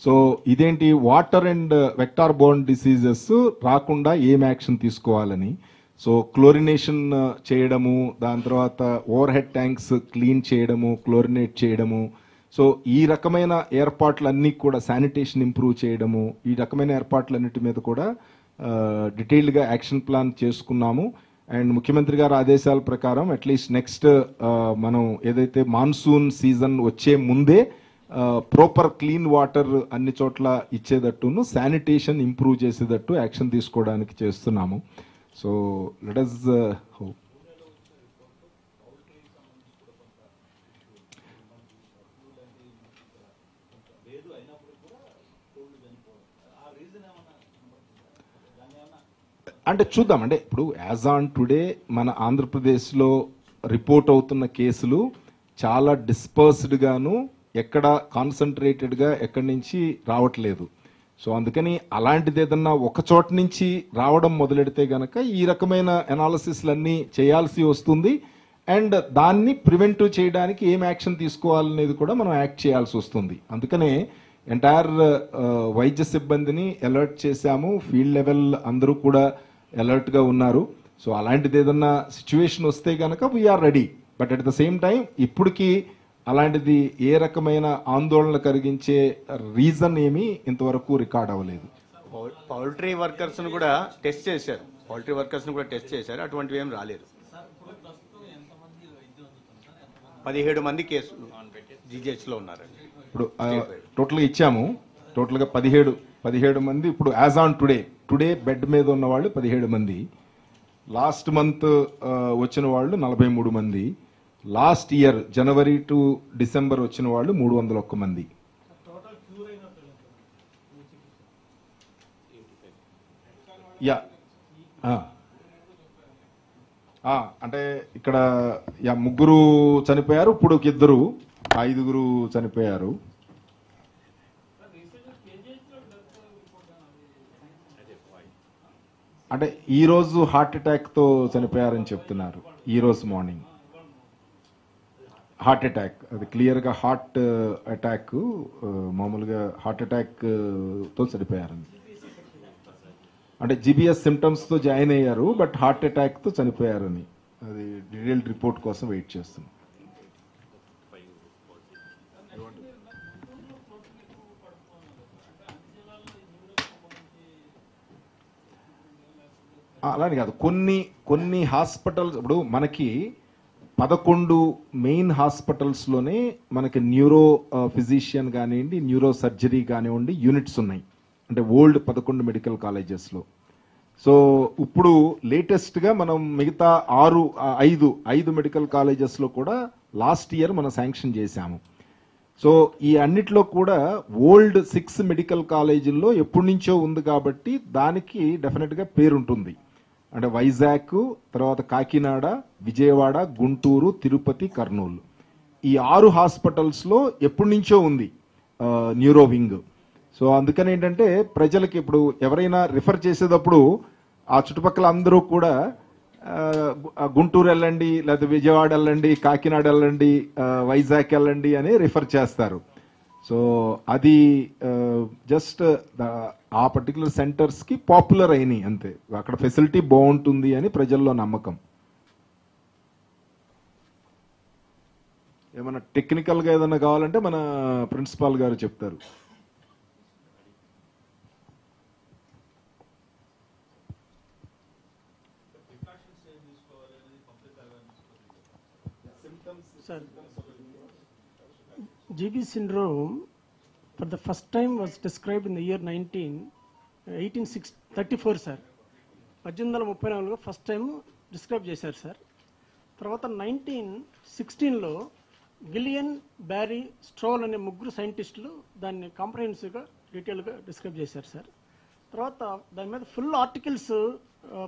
సో ఇదేంటి, water and vector borne diseases రాకుండా ఏం యాక్షన్ తీసుకోవాలని. సో క్లోరినేషన్ చేయడము, దాని తర్వాత ఓవర్ హెడ్ ట్యాంక్స్ క్లీన్ చేయడము, క్లోరినేట్ చేయడము. సో ఈ రకమైన ఏర్పాట్లన్నీ కూడా, శానిటేషన్ ఇంప్రూవ్ చేయడము, ఈ రకమైన ఏర్పాట్లన్నిటి మీద కూడా డీటెయిల్డ్గా యాక్షన్ ప్లాన్ చేసుకున్నాము. అండ్ ముఖ్యమంత్రి గారి ఆదేశాల ప్రకారం అట్లీస్ట్ నెక్స్ట్ మనం ఏదైతే మాన్సూన్ సీజన్ వచ్చే ముందే ప్రాపర్ క్లీన్ వాటర్ అన్ని చోట్ల ఇచ్చేటట్టును, శానిటేషన్ ఇంప్రూవ్ చేసేటట్టు యాక్షన్ తీసుకోవడానికి చేస్తున్నాము. So let us hope. అంటే చూద్దాం, అంటే ఇప్పుడు యాజ్ ఆన్ టుడే మన ఆంధ్రప్రదేశ్లో రిపోర్ట్ అవుతున్న కేసులు చాలా డిస్పర్స్డ్ గాను, ఎక్కడ కాన్సన్ట్రేటెడ్గా ఎక్కడి నుంచి రావట్లేదు. సో అందుకని అలాంటిది ఏదన్నా ఒక చోట నుంచి రావడం మొదలెడితే గనక ఈ రకమైన అనాలిసిస్లన్నీ చేయాల్సి వస్తుంది. అండ్ దాన్ని ప్రివెంటివ్ చేయడానికి ఏం యాక్షన్ తీసుకోవాలనేది కూడా మనం యాక్ట్ చేయాల్సి వస్తుంది. అందుకనే ఎంటైర్ వైద్య సిబ్బందిని అలర్ట్ చేశాము, ఫీల్డ్ లెవెల్ అందరూ కూడా అలర్ట్గా ఉన్నారు. సో అలాంటిది ఏదన్నా సిచ్యువేషన్ వస్తే కనుక we are ready. But at the same time ఇప్పటికీ అలాంటిది ఏ రకమైన ఆందోళన కలిగించే రీజన్ ఏమీ ఇంతవరకు రికార్డ్ అవ్వలేదు. పౌల్ట్రీ వర్కర్స్ను కూడా టెస్ట్ చేశారు, అటువంటివి ఏం రాలేదు. 17 మంది కేసులు జీజీహెచ్లో ఉన్నారండి. ఇప్పుడు టోటల్గా ఇచ్చాము, టోటల్గా 17 మంది ఇప్పుడు యాజ్ ఆన్ టుడే బెడ్ మీద ఉన్న వాళ్ళు 17 మంది. లాస్ట్ మంత్ వచ్చిన వాళ్ళు 43 మంది. Last year January to December వచ్చిన వాళ్ళు 301 మంది. యా అంటే ఇక్కడ 3 చనిపోయారు, ఇప్పుడు 2, 5 చనిపోయారు. అంటే ఈ రోజు హార్ట్ అటాక్ తో చనిపోయారని చెప్తున్నారు. ఈ రోజు మార్నింగ్ హార్ట్ అటాక్, అది క్లియర్గా హార్ట్ అటాక్, మామూలుగా హార్ట్ అటాక్ తో చనిపోయారని. అంటే జీబీఎస్ సిమ్టమ్స్తో జాయిన్ అయ్యారు, బట్ హార్ట్ అటాక్తో చనిపోయారని. అది డీటెయిల్డ్ రిపోర్ట్ కోసం వెయిట్ చేస్తున్నాం. అలానే కాదు, కొన్ని హాస్పిటల్స్, ఇప్పుడు మనకి 11 మెయిన్ హాస్పిటల్స్లోనే మనకి న్యూరో ఫిజిషియన్ కానివ్వండి, న్యూరో సర్జరీ కానివ్వండి యూనిట్స్ ఉన్నాయి. అంటే ఓల్డ్ 11 మెడికల్ కాలేజెస్లో. సో ఇప్పుడు లేటెస్ట్గా మనం మిగతా 5 మెడికల్ కాలేజెస్లో కూడా లాస్ట్ ఇయర్ మనం శాంక్షన్ చేశాము. సో ఈ అన్నిట్లో కూడా ఓల్డ్ 6 మెడికల్ కాలేజీల్లో ఎప్పటి నుంచో ఉంది కాబట్టి దానికి డెఫినెట్గా పేరుంటుంది. అంటే వైజాగ్, తర్వాత కాకినాడ, విజయవాడ, గుంటూరు, తిరుపతి, కర్నూలు, ఈ 6 హాస్పిటల్స్లో ఎప్పటి నుంచో ఉంది న్యూరో వింగ్. సో అందుకని ఏంటంటే ప్రజలకి ఇప్పుడు ఎవరైనా రిఫర్ చేసేటప్పుడు ఆ చుట్టుపక్కల అందరూ కూడా గుంటూరు వెళ్ళండి, లేదా విజయవాడ వెళ్ళండి, కాకినాడ వెళ్ళండి, వైజాగ్ వెళ్ళండి అని రిఫర్ చేస్తారు. సో అది జస్ట్ ఆ పర్టికులర్ సెంటర్స్కి పాపులర్ అయినాయి అంతే, అక్కడ ఫెసిలిటీ బాగుంటుంది అని ప్రజల్లో నమ్మకం. ఏమైనా టెక్నికల్గా ఏదైనా కావాలంటే మన ప్రిన్సిపాల్ గారు చెప్తారు. Sir, GB syndrome for the first time was described in the year 1834, sir. 1834లో ఫస్ట్ టైం డిస్క్రైబ్ చేశారు సార్. తర్వాత 1916లో గిలియన్, బ్యారీ, స్ట్రోల్ అనే ముగ్గురు సైంటిస్టులు దాన్ని కాంప్రహెన్సివ్గా డీటెయిల్గా డిస్క్రైబ్ చేశారు సార్. తర్వాత దాని మీద ఫుల్ ఆర్టికల్స్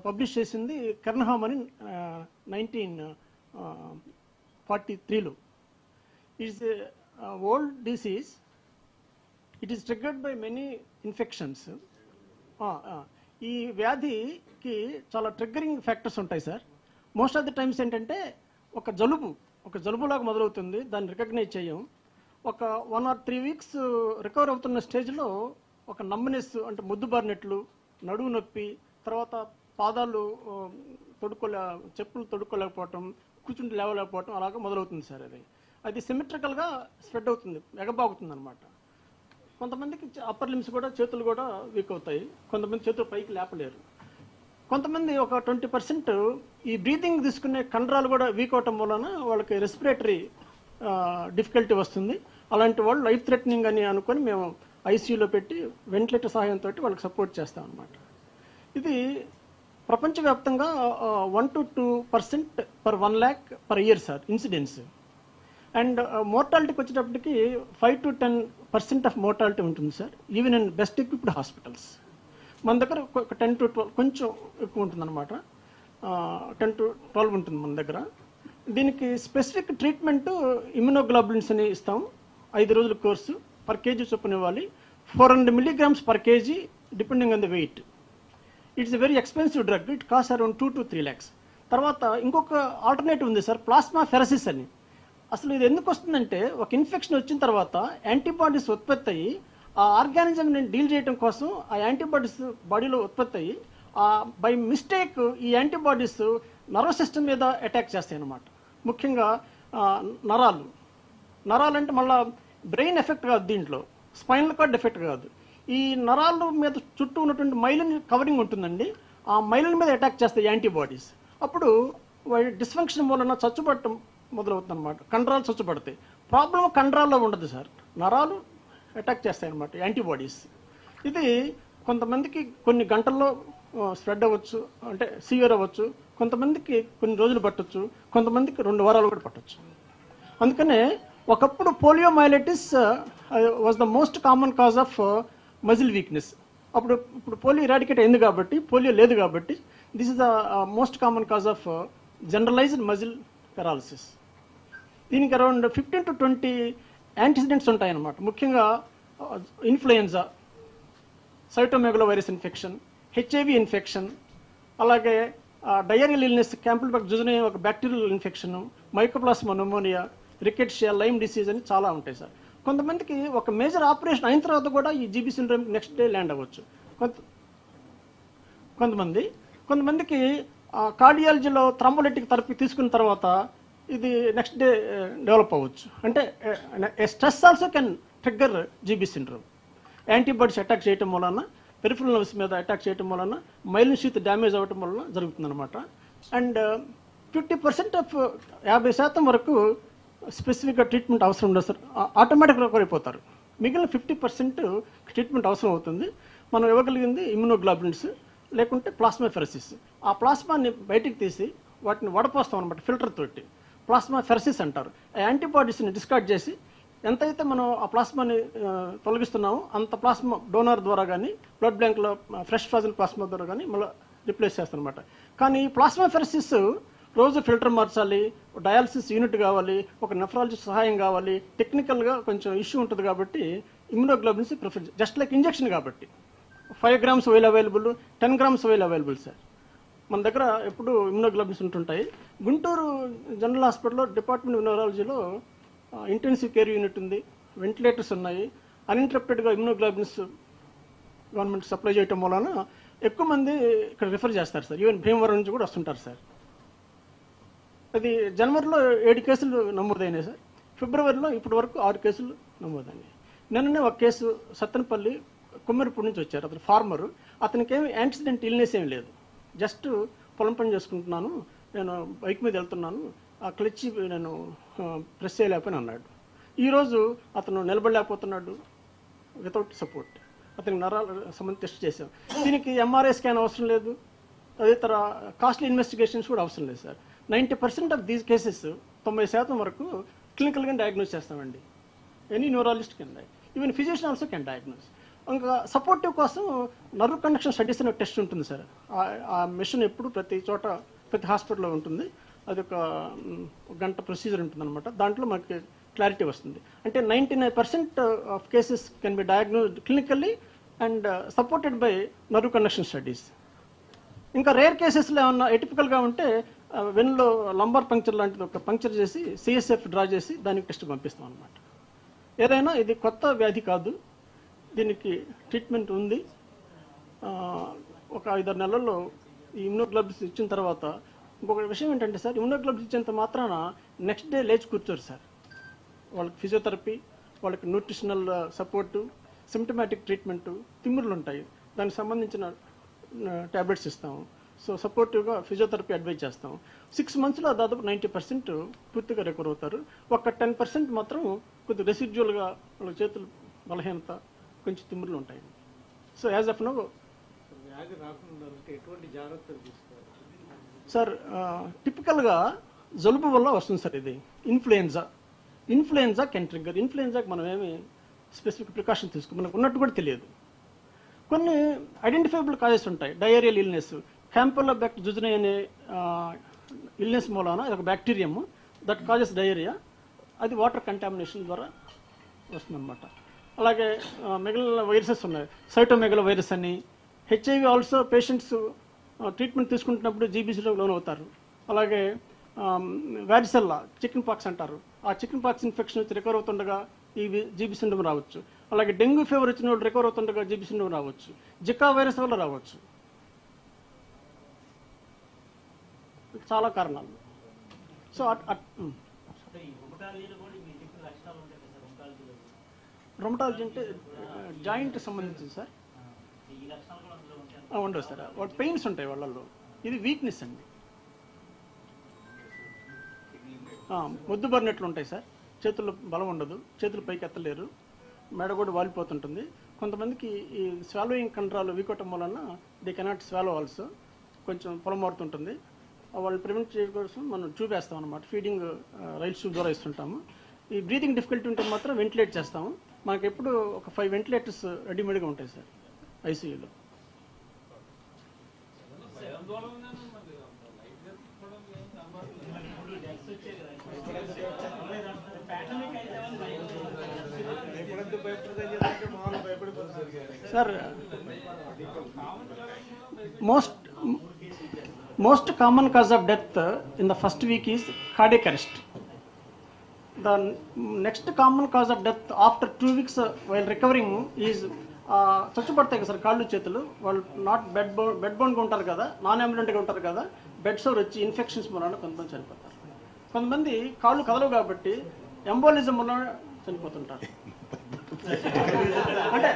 పబ్లిష్ చేసింది కెర్న్హామ్ అని 1943లో. It's old disease. It is triggered by many infections. ఈ వ్యాధికి చాలా ట్రిగ్గరింగ్ ఫ్యాక్టర్స్ ఉంటాయి sir. Most of the times ఏంటంటే ఒక జలుబులాగా మొదలవుతుంది, దాన్ని రికగ్నైజ్ చేయం. ఒక 1 or 3 weeks రికవర్ అవుతున్న స్టేజ్లో ఒక నమ్మనెస్ అంటే ముద్దుబారినట్లు, నడువు నొప్పి, తర్వాత పాదాలు చెప్పులు తొడుక్కోలేకపోవటం, కూర్చుంటే లేవలేకపోవటం అలాగా మొదలవుతుంది సార్. అది సిమెట్రికల్గా స్ప్రెడ్ అవుతుంది, ఎగబాగుతుంది అనమాట. కొంతమందికి అప్పర్ లిమ్స్ కూడా, చేతులు కూడా వీక్ అవుతాయి. కొంతమంది చేతులు పైకి లేపలేరు. కొంతమంది ఒక 20% ఈ బ్రీతింగ్ తీసుకునే కండరాలు కూడా వీక్ అవటం వలన వాళ్ళకి రెస్పిరేటరీ డిఫికల్టీ వస్తుంది. అలాంటి వాళ్ళు లైఫ్ థ్రెటనింగ్ అని అనుకొని మేము ఐసీయూలో పెట్టి వెంటిలేటర్ సహాయంతో వాళ్ళకి సపోర్ట్ చేస్తాం అన్నమాట. ఇది ప్రపంచవ్యాప్తంగా 1 to 2% per 1 lakh per year sir incidence. And మోర్టాలిటీకి వచ్చేటప్పటికి 5 to 10% ఆఫ్ మోర్టాలిటీ ఉంటుంది sir, even in best equipped hospitals. మన దగ్గర 10 to 12 కొంచెం ఎక్కువ ఉంటుంది అనమాట, 10 to 12 ఉంటుంది మన దగ్గర. దీనికి స్పెసిఫిక్ ట్రీట్మెంట్ ఇమ్యునోగ్లోబులిన్స్ అని ఇస్తాం. 5 రోజుల కోర్సు, పర్ కేజీ చొప్పున ఇవ్వాలి. 400 milligrams per kg depending on the weight. It's a very expensive drug. It cost around 2 to 3 lakhs. తర్వాత ఇంకొక ఆల్టర్నేటివ్ ఉంది సార్, ప్లాస్మా ఫెరసిస్ అని. అసలు ఇది ఎందుకు వస్తుందంటే, ఒక ఇన్ఫెక్షన్ వచ్చిన తర్వాత యాంటీబాడీస్ ఉత్పత్తి అయ్యి ఆ ఆర్గానిజంని డీల్ చేయడం కోసం ఆ యాంటీబాడీస్ బాడీలో ఉత్పత్తి అయ్యి బై మిస్టేక్ ఈ యాంటీబాడీస్ నర్వస్ సిస్టమ్ మీద అటాక్ చేస్తాయి అన్నమాట. ముఖ్యంగా నరాలు అంటే మళ్ళీ బ్రెయిన్ ఎఫెక్ట్ కాదు, దీంట్లో స్పైనల్ కార్డ్ ఎఫెక్ట్ కాదు. ఈ నరాల మీద చుట్టూ ఉన్నటువంటి మైలిన్ కవరింగ్ ఉంటుందండి, ఆ మైలిన్ మీద అటాక్ చేస్తాయి యాంటీబాడీస్. అప్పుడు డిస్ఫంక్షన్ వలన చచ్చుబడటం మొదలవుతుంది అనమాట, కండరాలు చచ్చుబడతాయి. ప్రాబ్లం కండరాల్లో ఉండదు సార్, నరాలు అటాక్ చేస్తాయి అనమాట యాంటీబాడీస్. ఇది కొంతమందికి కొన్ని గంటల్లో స్ప్రెడ్ అవ్వచ్చు, అంటే సివియర్ అవ్వచ్చు. కొంతమందికి కొన్ని రోజులు పట్టొచ్చు, కొంతమందికి 2 వారాలు కూడా పట్టొచ్చు. అందుకనే ఒకప్పుడు poliomyelitis was the most common cause of muscle weakness. ఇప్పుడు పోలియో ఇరాడికేట్ అయింది కాబట్టి, పోలియో లేదు కాబట్టి, this is the most common cause of generalised muscle paralysis. దీనికి అరౌండ్ 15 to 20 యాంటీసిడెంట్స్ ఉంటాయన్నమాట. ముఖ్యంగా influenza, cytomegalo virus infection, HIV infection, అలాగే diarrhoeal illness, campylobacter jejuni ఒక bacterial infection, mycoplasma pneumonia, rickettsia, Lyme disease అని చాలా ఉంటాయి సార్. కొంతమందికి ఒక మేజర్ ఆపరేషన్ అయిన తర్వాత కూడా ఈ GB syndrome next day land అవ్వచ్చు. కొంతమందికి కార్డియాలజీలో థ్రాంబోలైటిక్ థెరపీ తీసుకున్న తర్వాత ఇది నెక్స్ట్ డే డెవలప్ అవ్వచ్చు. అంటే stress also can trigger GB syndrome. Antibodies attack చేయటం వలన, పెరిఫరల్ నర్వ్స్ మీద అటాక్ చేయటం వలన, మైలిన్ షీత్ డ్యామేజ్ అవ్వటం వలన జరుగుతుంది అనమాట. అండ్ 50% ఆఫ్ 50% వరకు స్పెసిఫిక్గా ట్రీట్మెంట్ అవసరం ఉండదు సార్, ఆటోమేటిక్గా రికవర్ అయిపోతారు. మిగిలిన 50% ట్రీట్మెంట్ అవసరం అవుతుంది. మనం ఇవ్వగలిగింది ఇమ్యునోగ్లోబులిన్స్, లేకుంటే ప్లాస్మా ఫెరసిస్. ఆ ప్లాస్మాని బయటికి తీసి వాటిని వడపోస్తాం అనమాట ఫిల్టర్ తోటి, ప్లాస్మా ఫెరసిస్ అంటారు. ఆ యాంటీబాడీస్ని డిస్కార్డ్ చేసి ఎంతైతే మనం ఆ ప్లాస్మాని తొలగిస్తున్నామో అంత ప్లాస్మా డోనర్ ద్వారా కానీ, బ్లడ్ బ్యాంక్లో ఫ్రెష్ ఫ్రాజన్ ప్లాస్మా ద్వారా కానీ మళ్ళీ రిప్లేస్ చేస్తాం అనమాట. కానీ ఈ ప్లాస్మా ఫెరసిస్ రోజు ఫిల్టర్ మార్చాలి, డయాలసిస్ యూనిట్ కావాలి, ఒక నెఫ్రాలజిస్ట్ సహాయం కావాలి, టెక్నికల్గా కొంచెం ఇష్యూ ఉంటుంది. కాబట్టి immunoglobulins prefer, just like injection కాబట్టి 5 grams vial available, 10 grams vial available sir. మన దగ్గర ఎప్పుడు ఇమ్యునోగ్లోబులిన్స్ ఉంటుంటాయి. గుంటూరు జనరల్ హాస్పిటల్లో డిపార్ట్మెంట్ ఆఫ్ న్యూరాలజీలో ఇంటెన్సివ్ కేర్ యూనిట్ ఉంది, వెంటిలేటర్స్ ఉన్నాయి. అన్ఇంటరప్టెడ్గా ఇమ్యునోగ్లోబులిన్స్ గవర్నమెంట్ సప్లై చేయటం వలన ఎక్కువ మంది ఇక్కడ రిఫర్ చేస్తారు సార్. ఈవెన్ భీమవరం నుంచి కూడా వస్తుంటారు సార్. అది జనవరిలో 7 కేసులు నమోదైనాయి సార్. ఫిబ్రవరిలో ఇప్పటి వరకు 6 కేసులు నమోదైనాయి. నిన్ననే ఒక కేసు సత్తెనపల్లి కుమ్మరిపూడి నుంచి వచ్చారు. అతను ఫార్మరు, అతనికి ఏమి యాంటిసిడెంట్ ఇల్నెస్ ఏమి లేదు, జస్ట్ పొలం పని చేసుకుంటున్నాను, నేను బైక్ మీద వెళ్తున్నాను, ఆ క్లచ్ నేను ప్రెస్ చేయలేకపోయినా అన్నాడు. ఈరోజు అతను నిలబడలేకపోతున్నాడు వితౌట్ సపోర్ట్. అతనికి నరాల సంబంధించి టెస్ట్ చేసాం. దీనికి ఎంఆర్ఐ స్కాన్ అవసరం లేదు, అదే తర కాస్ట్లీ ఇన్వెస్టిగేషన్స్ కూడా అవసరం లేదు సార్. 90% ఆఫ్ దీస్ కేసెస్ 90% వరకు క్లినికల్గా డయాగ్నోస్ చేస్తామండి. Any neurologist can even physician also can diagnose. ఇంకా సపోర్టివ్ కోసం నర్వ్ కండక్షన్ స్టడీస్ అనే టెస్ట్ ఉంటుంది సార్. ఆ మిషన్ ఎప్పుడు ప్రతి చోట ప్రతి హాస్పిటల్లో ఉంటుంది. అది ఒక గంట ప్రొసీజర్ ఉంటుంది అనమాట. దాంట్లో మనకి క్లారిటీ వస్తుంది. అంటే 99% of cases can be diagnosed clinically and supported by nerve conduction studies. ఇంకా రేర్ కేసెస్లో ఏమన్నా ఎటిపికల్గా ఉంటే వెన్లో లంబార్ పంక్చర్ లాంటిది ఒక పంక్చర్ చేసి సిఎస్ఎఫ్ డ్రా చేసి దానికి టెస్ట్ పంపిస్తాం అనమాట. ఏదైనా ఇది కొత్త వ్యాధి కాదు, దీనికి ట్రీట్మెంట్ ఉంది. ఒక 5-6 నెలల్లో ఈ ఇమ్యూనోగ్లోబులిన్స్ ఇచ్చిన తర్వాత ఇంకొక విషయం ఏంటంటే సార్, ఇమ్యూనోగ్లోబులిన్స్ ఇచ్చేంత మాత్రాన నెక్స్ట్ డే లేచి కూర్చోరు సార్. వాళ్ళకి ఫిజియోథెరపీ, వాళ్ళకి న్యూట్రిషనల్ సపోర్టు, సిమ్టమాటిక్ ట్రీట్మెంటు, తిమ్మురులు ఉంటాయి, దానికి సంబంధించిన ట్యాబ్లెట్స్ ఇస్తాము. సో సపోర్టివ్గా ఫిజియోథెరపీ అడ్వైజ్ చేస్తాం. 6 monthsలో దాదాపు 90% పూర్తిగా రికవర్ అవుతారు. ఒక 10% మాత్రం కొద్ది రెసిడ్యువల్గా వాళ్ళ చేతులు బలహీనత, కొంచెం తిమ్మురులు ఉంటాయి. So as of know sir టిపికల్గా జలుబు వల్ల వస్తుంది సార్. ఇది ఇన్ఫ్లుయెన్జా కెన్ ట్రిగ్గర్. ఇన్ఫ్లుయెన్జాకి మనం ఏమి స్పెసిఫిక్ ప్రికాషన్ మనకు ఉన్నట్టు కూడా తెలియదు. కొన్ని ఐడెంటిఫైబుల్ కాజెస్ ఉంటాయి. డయేరియల్ ఇల్నెస్, క్యాంపెలోబ్యాక్టర్ జుజునై అనే ఇల్నెస్ మూలాన ఒక బ్యాక్టీరియం దట్ కాజెస్ డయేరియా. అది వాటర్ కంటామినేషన్ ద్వారా వస్తుందన్నమాట. అలాగే మిగిలిన వైరసెస్ ఉన్నాయి, సైటోమెగలో వైరస్ అని. హెచ్ఐవి ఆల్సో పేషెంట్స్ ట్రీట్మెంట్ తీసుకుంటున్నప్పుడు జీబీసీలో లోన్ అవుతారు. అలాగే వ్యారిసెల్లా, చికెన్ పాక్స్ అంటారు. ఆ చికెన్ పాక్స్ ఇన్ఫెక్షన్ వచ్చి రికవర్ అవుతుండగా ఈ జీబీ సిండ్రోమ్ రావచ్చు. అలాగే డెంగ్యూ ఫీవర్ వచ్చిన వాళ్ళు రికవర్ అవుతుండగా జీబీ సిండ్రోమ్ రావచ్చు. జికా వైరస్ వల్ల రావచ్చు. చాలా కారణాలు. సో రొమటాలజీ అంటే జాయింట్ సంబంధించింది సార్. ఉండవు సార్, వాళ్ళ పెయిన్స్ ఉంటాయి వాళ్ళల్లో. ఇది వీక్నెస్ అండి. మొద్దుబరినట్లు ఉంటాయి సార్. చేతుల్లో బలం ఉండదు, చేతులు పైకి ఎత్తలేరు, మెడ కూడా వాలిపోతుంటుంది. కొంతమందికి ఈ స్వాలోయింగ్ కంట్రాలు వీకోవటం వలన దే కెనాట్ స్వాలో ఆల్సో, కొంచెం పొలమారుతుంటుంది. వాళ్ళు ప్రివెంట్ చేయడం కోసం మనం ట్యూబ్ వేస్తాం అనమాట. ఫీడింగ్ రైల్ ట్యూబ్ ద్వారా ఇస్తుంటాము. ఈ బ్రీతింగ్ డిఫికల్టీ ఉంటే మాత్రం వెంటిలేట్ చేస్తాము. మనకి ఎప్పుడు ఒక 5 వెంటిలేటర్స్ రెడీమేడ్గా ఉంటాయి సార్ ఐసీయూలో. Sir most common cause of death in the first week is cardiac arrest. The next common cause of death after 2 weeks while recovering is చచ్చుపడతాయి కదా సార్ కాళ్ళు చేతులు. వాళ్ళు నాట్ బెడ్ బౌండ్గా ఉంటారు కదా, నాన్ అంబులెంట్గా ఉంటారు కదా, బెడ్ సోర్ వచ్చి ఇన్ఫెక్షన్స్ మూలన కొంతమంది చనిపోతారు. కొంతమంది కాళ్ళు కదలవు కాబట్టి ఎంబోలిజం వల్ల చనిపోతుంటారు. అంటే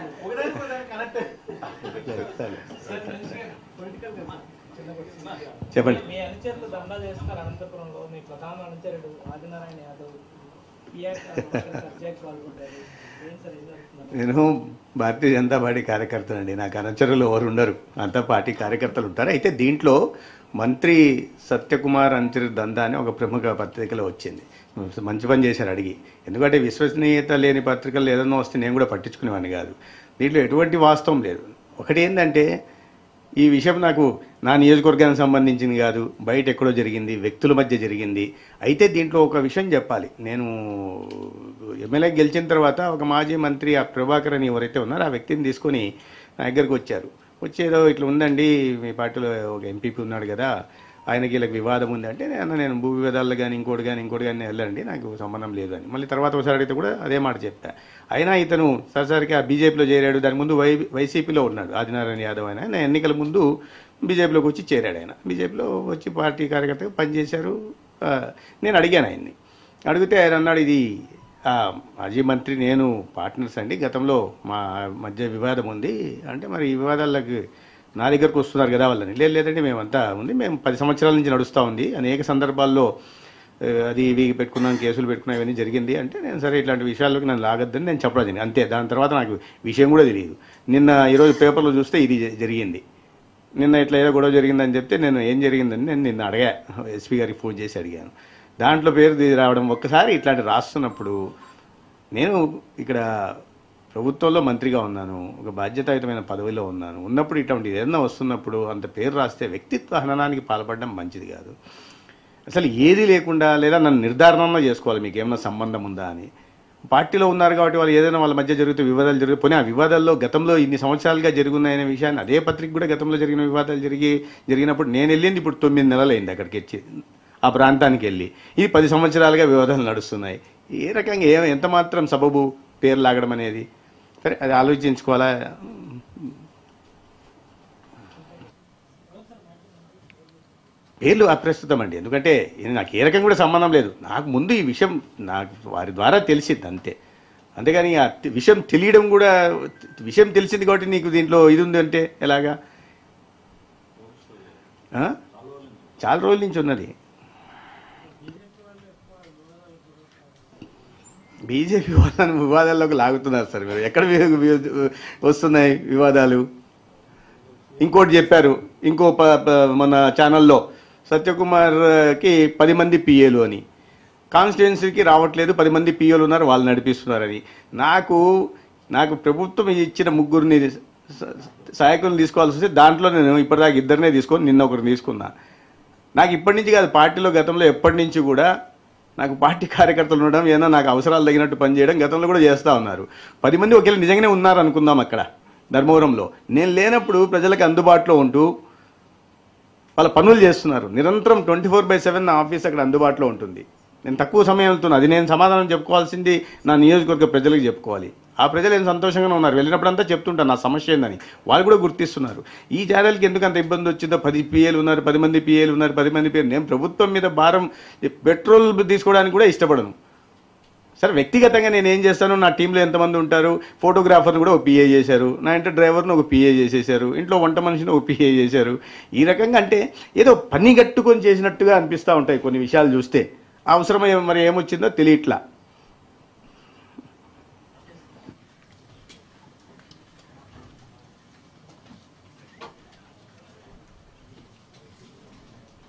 చెప్పండి. మీ అనుచరులు దండా చేస్తారు అనంతపురంలో. మీ ప్రధాన అనుచరుడు ఆదినారాయణ యాదవ్ పాల్గొంటారు. నేను భారతీయ జనతా పార్టీ కార్యకర్తనండి. నాకు అనుచరులు ఎవరు ఉండరు, అంతా పార్టీ కార్యకర్తలు ఉంటారు. అయితే దీంట్లో మంత్రి సత్యకుమార్ అనుచరు దందా అని ఒక ప్రముఖ పత్రికలో వచ్చింది. మంచి పని చేశారు అడిగి. ఎందుకంటే విశ్వసనీయత లేని పత్రికలు ఏదైనా వస్తే నేను కూడా పట్టించుకునేవాడిని కాదు. దీంట్లో ఎటువంటి వాస్తవం లేదు. ఒకటి ఏంటంటే ఈ విషయం నాకు నా నియోజకవర్గానికి సంబంధించింది కాదు, బయట ఎక్కడో జరిగింది, వ్యక్తుల మధ్య జరిగింది. అయితే దీంట్లో ఒక విషయం చెప్పాలి. నేను ఎమ్మెల్యే గెలిచిన తర్వాత ఒక మాజీ మంత్రి ఆ ప్రభాకర్ అని ఎవరైతే ఉన్నారో ఆ వ్యక్తిని తీసుకొని నా దగ్గరికి వచ్చారు. వచ్చేదో ఇట్లా ఉందండి, మీ పార్టీలో ఒక ఎంపీపీ ఉన్నాడు కదా, ఆయనకి వీళ్ళకి వివాదం ఉంది అంటే నేను భూ వివాదాలు కానీ ఇంకోటి కానీ వెళ్ళండి, నాకు సంబంధం లేదు అని. మళ్ళీ తర్వాత ఒకసారి అడిగితే కూడా అదే మాట చెప్తా. అయినా ఇతను సరిసరికి ఆ బీజేపీలో చేరాడు. దాని ముందు వైసీపీలో ఉన్నాడు ఆదినారాయణ యాదవ్. ఆయన ఎన్నికల ముందు బీజేపీలోకి వచ్చి చేరాడు. ఆయన బీజేపీలో వచ్చి పార్టీ కార్యకర్తగా పనిచేశారు. నేను అడిగాను ఆయన్ని. అడిగితే ఆయన అన్నాడు, ఇది మాజీ మంత్రి నేను పార్ట్నర్స్ అండి, గతంలో మా మధ్య వివాదం ఉంది అంటే మరి ఈ వివాదాలకు నా దగ్గరకు వస్తున్నారు కదా వాళ్ళని. లేదంటే మేమంతా ఉంది, మేము 10 సంవత్సరాల నుంచి నడుస్తూ ఉంది, అనేక సందర్భాల్లో అది ఇవి పెట్టుకున్నాను, కేసులు పెట్టుకున్నా, ఇవన్నీ జరిగింది అంటే నేను సరే ఇట్లాంటి విషయాల్లోకి నన్ను లాగద్దని నేను చెప్పడం జరిగింది అంతే. దాని తర్వాత నాకు విషయం కూడా తెలియదు. ఈరోజు పేపర్లో చూస్తే ఇది జరిగింది, నిన్న ఇట్లా ఏదో గొడవ జరిగిందని చెప్తే నేను ఏం జరిగిందని నేను నిన్న అడిగా, ఎస్పీ గారికి ఫోన్ చేసి అడిగాను. దాంట్లో పేరు రావడం ఒక్కసారి ఇట్లాంటి రాస్తున్నప్పుడు నేను ఇక్కడ ప్రభుత్వంలో మంత్రిగా ఉన్నాను, ఒక బాధ్యతాయుతమైన పదవిలో ఉన్నప్పుడు ఇటువంటి ఏదైనా వస్తున్నప్పుడు అంత పేరు రాస్తే వ్యక్తిత్వ హననానికి పాల్పడడం మంచిది కాదు. అసలు ఏది లేకుండా లేదా నన్ను నిర్ధారణ చేసుకోవాలి మీకు ఏమైనా సంబంధం ఉందా అని. పార్టీలో ఉన్నారు కాబట్టి వాళ్ళు ఏదైనా వాళ్ళ మధ్య జరిగితే వివాదాలు జరుగుతాయి. పోనీ ఆ వివాదాల్లో గతంలో ఇన్ని సంవత్సరాలుగా జరుగున్నాయనే విషయాన్ని అదే పత్రిక కూడా గతంలో జరిగిన వివాదాలు జరిగినప్పుడు నేను వెళ్ళింది ఇప్పుడు 9 నెలలు అయింది అక్కడికి వచ్చి ఆ ప్రాంతానికి వెళ్ళి. ఇది 10 సంవత్సరాలుగా వివాదాలు నడుస్తున్నాయి. ఏ రకంగా ఎంత మాత్రం సబబు పేరు లాగడం అనేది సరే అది ఆలోచించుకోవాలా. పేర్లు అప్రస్తుతం అండి, ఎందుకంటే నాకు ఏ రకంగా కూడా సంబంధం లేదు. నాకు ముందు ఈ విషయం నాకు వారి ద్వారా తెలిసింది అంతే. అంతేగాని ఆ విషయం తెలియడం కూడా విషయం తెలిసింది కాబట్టి నీకు దీంట్లో ఇది ఉంది అంటే ఎలాగా? చాలా రోజుల నుంచి ఉన్నది. బీజేపీ వాళ్ళని వివాదాల్లోకి లాగుతున్నారు సార్ మీరు. ఎక్కడ వస్తున్నాయి వివాదాలు? ఇంకోటి చెప్పారు ఇంకో మన ఛానల్లో, సత్యకుమార్కి 10 మంది పిఏలు అని, కాన్స్టిట్యున్సీకి రావట్లేదు, 10 మంది పిఏలు ఉన్నారు, వాళ్ళు నడిపిస్తున్నారని. నాకు ప్రభుత్వం ఇచ్చిన 3 సహాయకులను తీసుకోవాల్సి వస్తే దాంట్లో నేను ఇప్పటిదాకా 2 తీసుకొని నిన్న ఒకరిని తీసుకున్నా. నాకు ఇప్పటి నుంచి కాదు, పార్టీలో గతంలో ఎప్పటి నుంచి కూడా నాకు పార్టీ కార్యకర్తలు ఉండడం, ఏదైనా నాకు అవసరాలు తగినట్టు పనిచేయడం గతంలో కూడా చేస్తూ ఉన్నారు. 10 మంది ఒకవేళ నిజంగానే ఉన్నారు అనుకుందాం అక్కడ ధర్మవరంలో, నేను లేనప్పుడు ప్రజలకు అందుబాటులో ఉంటూ వాళ్ళ పనులు చేస్తున్నారు. నిరంతరం 24/7 నా ఆఫీస్ అక్కడ అందుబాటులో ఉంటుంది. నేను తక్కువ సమయం వెళ్తున్నా, అది నేను సమాధానం చెప్పుకోవాల్సింది నా నియోజకవర్గ ప్రజలకు చెప్పుకోవాలి. ఆ ప్రజలు ఏం సంతోషంగానే ఉన్నారు, వెళ్ళినప్పుడంతా చెప్తుంటాను నా సమస్య ఏందని, వాళ్ళు కూడా గుర్తిస్తున్నారు. ఈ ఛానల్కి ఎందుకు అంత ఇబ్బంది వచ్చిందో, 10 పిఏలు ఉన్నారు, 10 మంది పిఏలు ఉన్నారు, 10 మంది పిఏలు. నేను ప్రభుత్వం మీద భారం, పెట్రోల్ తీసుకోవడానికి కూడా ఇష్టపడను. సరే వ్యక్తిగతంగా నేను ఏం చేస్తాను, నా టీంలో ఎంతమంది ఉంటారు, ఫోటోగ్రాఫర్ని కూడా ఒక పిఏ చేశారు, నా ఇంట్లో డ్రైవర్ని ఒక పిఏ చేసేసారు, ఇంట్లో వంట మనిషిని ఒక పిఏ చేశారు. ఈ రకంగా అంటే ఏదో పని కట్టుకొని చేసినట్టుగా అనిపిస్తూ ఉంటాయి కొన్ని విషయాలు చూస్తే. అవసరం మరి ఏమొచ్చిందో తెలియట్లా.